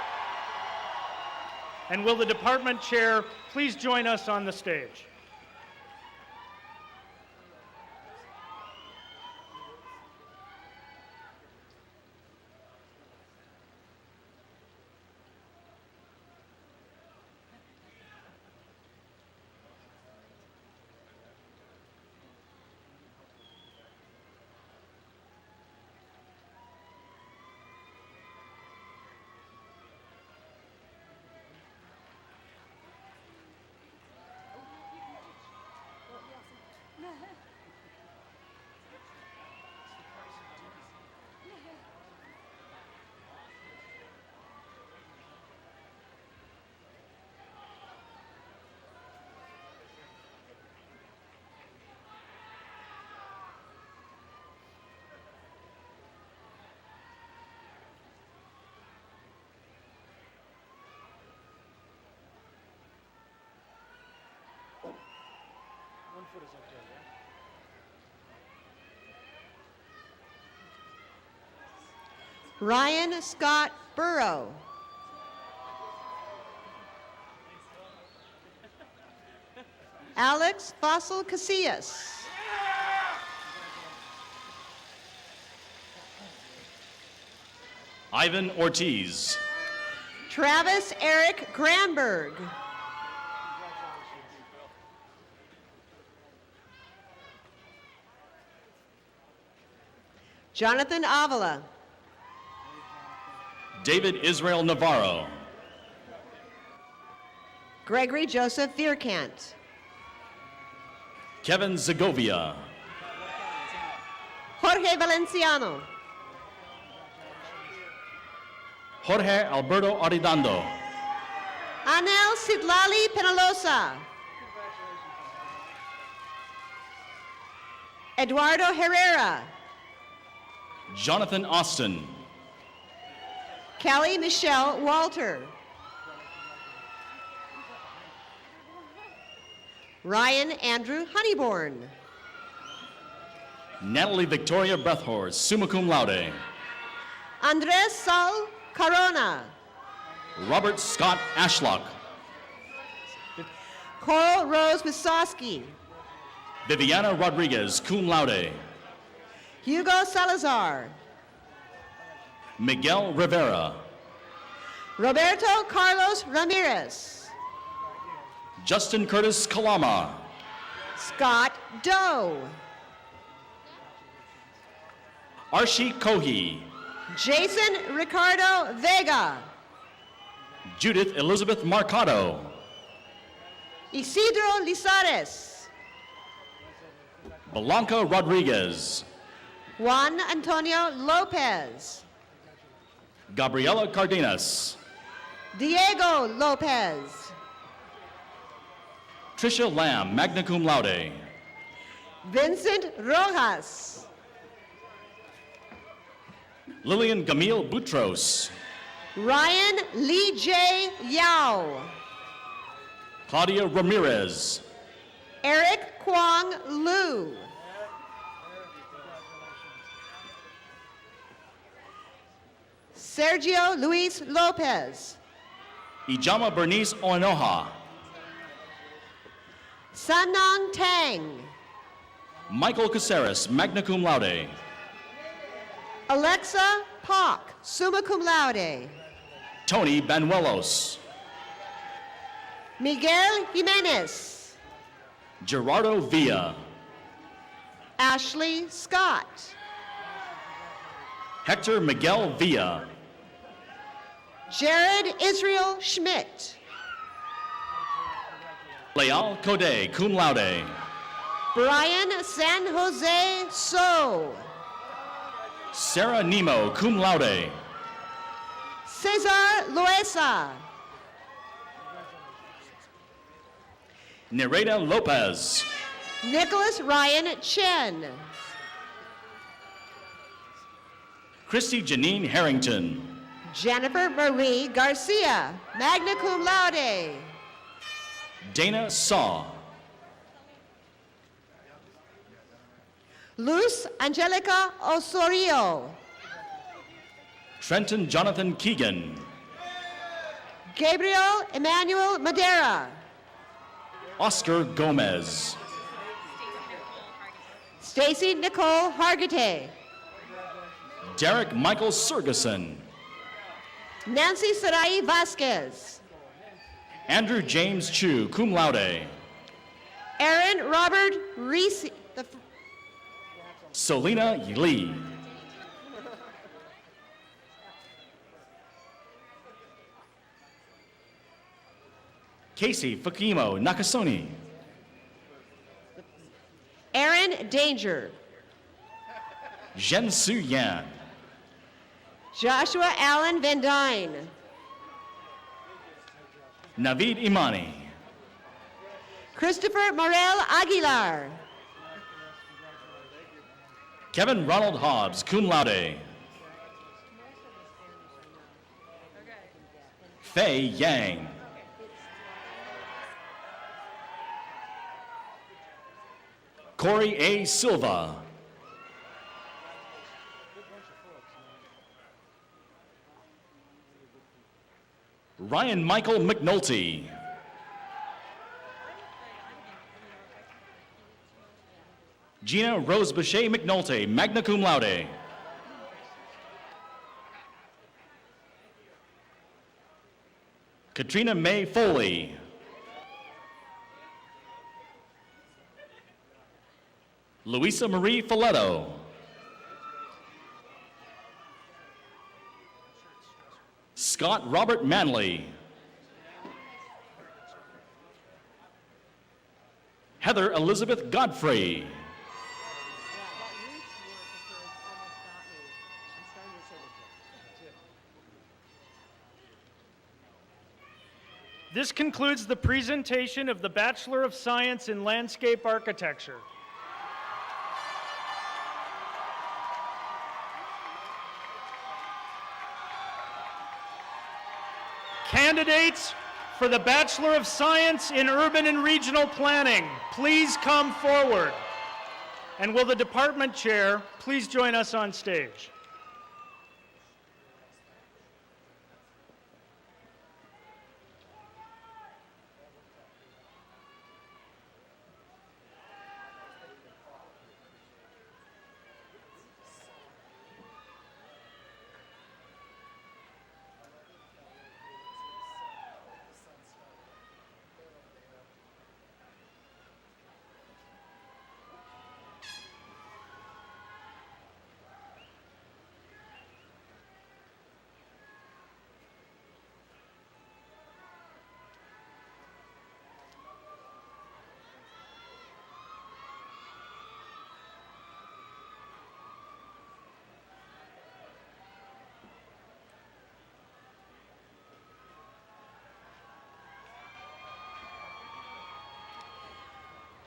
And will the department chair please join us on the stage? Ryan Scott Burrow. Alex Fossil Casillas. Ivan Ortiz. Travis Eric Granberg. Jonathan Avila. David Israel Navarro. Gregory Joseph Vierkant. Kevin Zagovia. Jorge Valenciano. Jorge Alberto Arredondo. Anel Sidlali Penalosa. Eduardo Herrera. Jonathan Austin. Kelly Michelle Walter. Ryan Andrew Honeyborn. Natalie Victoria Breathhorse, summa cum laude. Andres Sal Carona. Robert Scott Ashlock. Coral Rose Wisowski. Viviana Rodriguez, cum laude. Hugo Salazar. Miguel Rivera. Roberto Carlos Ramirez. Justin Curtis Kalama. Scott Doe. Archie Kohi. Jason Ricardo Vega. Judith Elizabeth Marcado. Isidro Lizares. Blanca Rodriguez. Juan Antonio Lopez. Gabriela Cardenas. Diego Lopez. Tricia Lamb, magna cum laude. Vincent Rojas. Lillian Gamil Boutros. Ryan Lee J. Yao. Claudia Ramirez. Eric Kwong Lu. Sergio Luis Lopez. Ijama Bernice Oinoha. Sanong Tang. Michael Caceres, magna cum laude. Alexa Pock, summa cum laude. Tony Banuelos. Miguel Jimenez. Gerardo Villa. Ashley Scott. Hector Miguel Villa. Jared Israel Schmidt. Leal Code, cum laude. Brian San Jose So. Sarah Nemo, cum laude. Cesar Loesa. Nereda Lopez. Nicholas Ryan Chen. Christy Janine Harrington. Jennifer Marie Garcia, magna cum laude. Dana Saw. Luz Angelica Osorio. Trenton Jonathan Keegan. Gabriel Emmanuel Madera. Oscar Gomez. Stacy Nicole Hargitay. Derek Michael Sergeson. Nancy Sarai Vasquez. Andrew James Chu, cum laude. Aaron Robert Reese. Selena Lee. Casey Fukimo Nakasone. Aaron Danger. Zhen Su Yan. Joshua Allen Van Dyne. Navid Imani. Christopher Morel Aguilar. Kevin Ronald Hobbs, cum laude. Fei Yang. Corey A. Silva. Ryan Michael McNulty. Gina Rose Boucher McNulty, magna cum laude. Katrina May Foley. Luisa Marie Folletto. Scott Robert Manley. Heather Elizabeth Godfrey. This concludes the presentation of the Bachelor of Science in Landscape Architecture. Candidates for the Bachelor of Science in Urban and Regional Planning, please come forward. And will the department chair please join us on stage?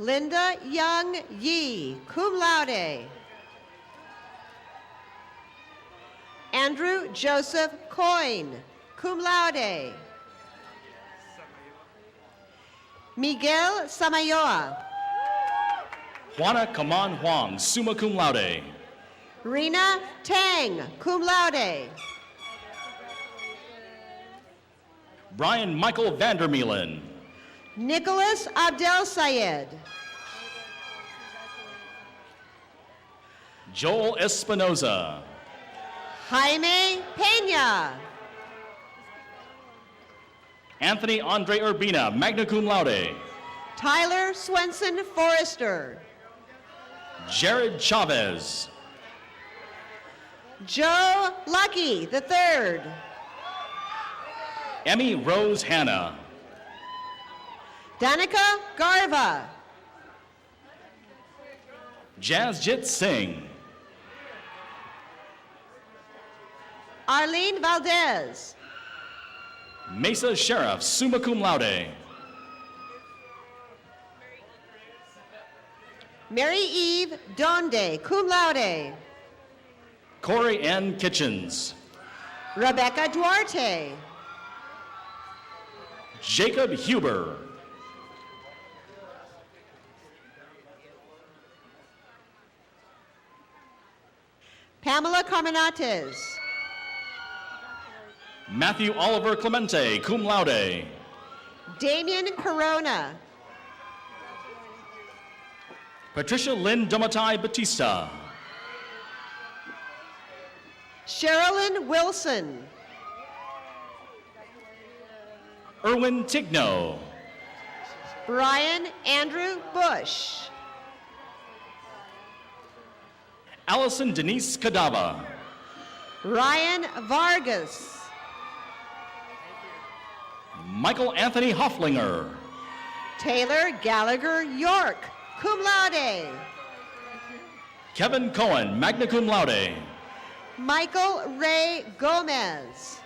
Linda Young Yi, cum laude. Andrew Joseph Coyne, cum laude. Miguel Samayoa. Juana Kaman Huang, summa cum laude. Rena Tang, cum laude. Brian Michael Vandermeulen. Nicholas Abdel Sayed. Joel Espinoza. Jaime Pena. Anthony Andre Urbina, magna cum laude. Tyler Swenson Forrester. Jared Chavez. Joe Lucky III. Emmy Rose Hanna. Danica Garva. Jasjit Singh. Arlene Valdez. Mesa Sheriff, summa cum laude. Mary Eve Donde, cum laude. Corey N. Kitchens. Rebecca Duarte. Jacob Huber. Pamela Carmenates. Matthew Oliver Clemente, cum laude. Damian Corona. Patricia Lynn Domatai Batista. Sherilyn Wilson. Erwin Tigno. Brian Andrew Bush. Allison Denise Kadava. Ryan Vargas. Michael Anthony Hofflinger. Taylor Gallagher York, cum laude. Kevin Cohen, magna cum laude. Michael Ray Gomez.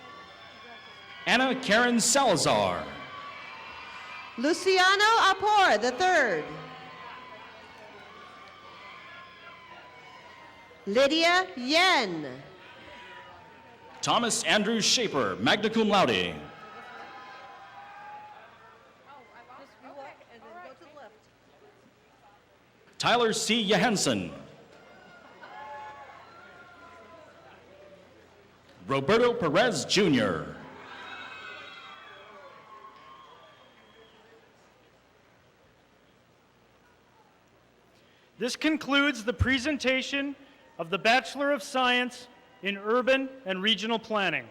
Anna Karen Salazar. Luciano Apor III. Lydia Yen. Thomas Andrew Shaper, magna cum laude. Tyler C. Johansson. Roberto Perez, Jr. This concludes the presentation of the Bachelor of Science in Urban and Regional Planning.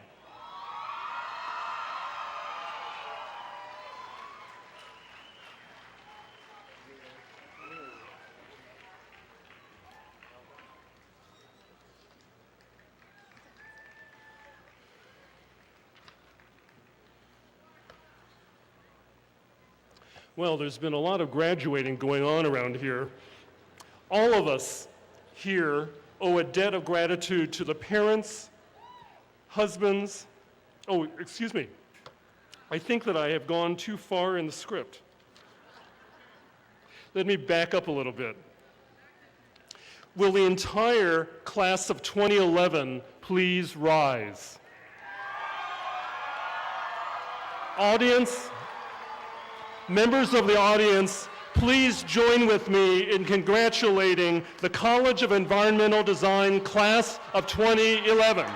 Well, there's been a lot of graduating going on around here. All of us here owe a debt of gratitude to the parents, husbands. Oh, excuse me. I think that I have gone too far in the script. Let me back up a little bit. Will the entire class of 2011 please rise? Audience, members of the audience, please join with me in congratulating the College of Environmental Design class of 2011.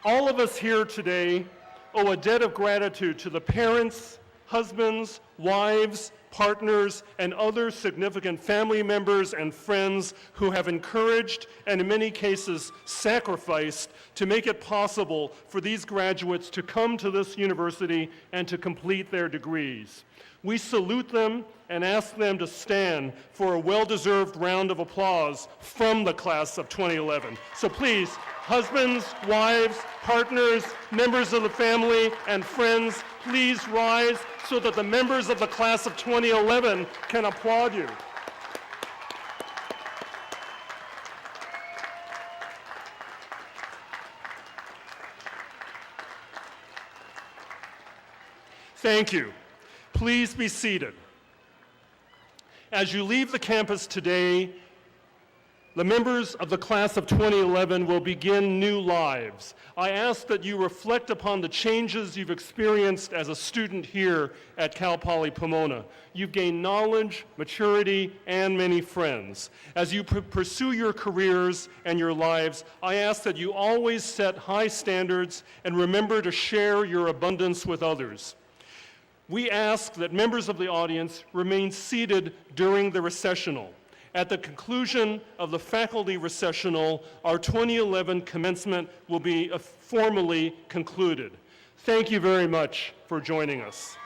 All of us here today owe a debt of gratitude to the parents, husbands, wives, partners, and other significant family members and friends who have encouraged and in many cases sacrificed to make it possible for these graduates to come to this university and to complete their degrees. We salute them and ask them to stand for a well-deserved round of applause from the class of 2011. So please, husbands, wives, partners, members of the family, and friends, please rise so that the members of the class of 2011 can applaud you. Thank you. Please be seated. As you leave the campus today, the members of the class of 2011 will begin new lives. I ask that you reflect upon the changes you've experienced as a student here at Cal Poly Pomona. You've gained knowledge, maturity, and many friends. As you pursue your careers and your lives, I ask that you always set high standards and remember to share your abundance with others. We ask that members of the audience remain seated during the recessional. At the conclusion of the faculty recessional, our 2011 commencement will be formally concluded. Thank you very much for joining us.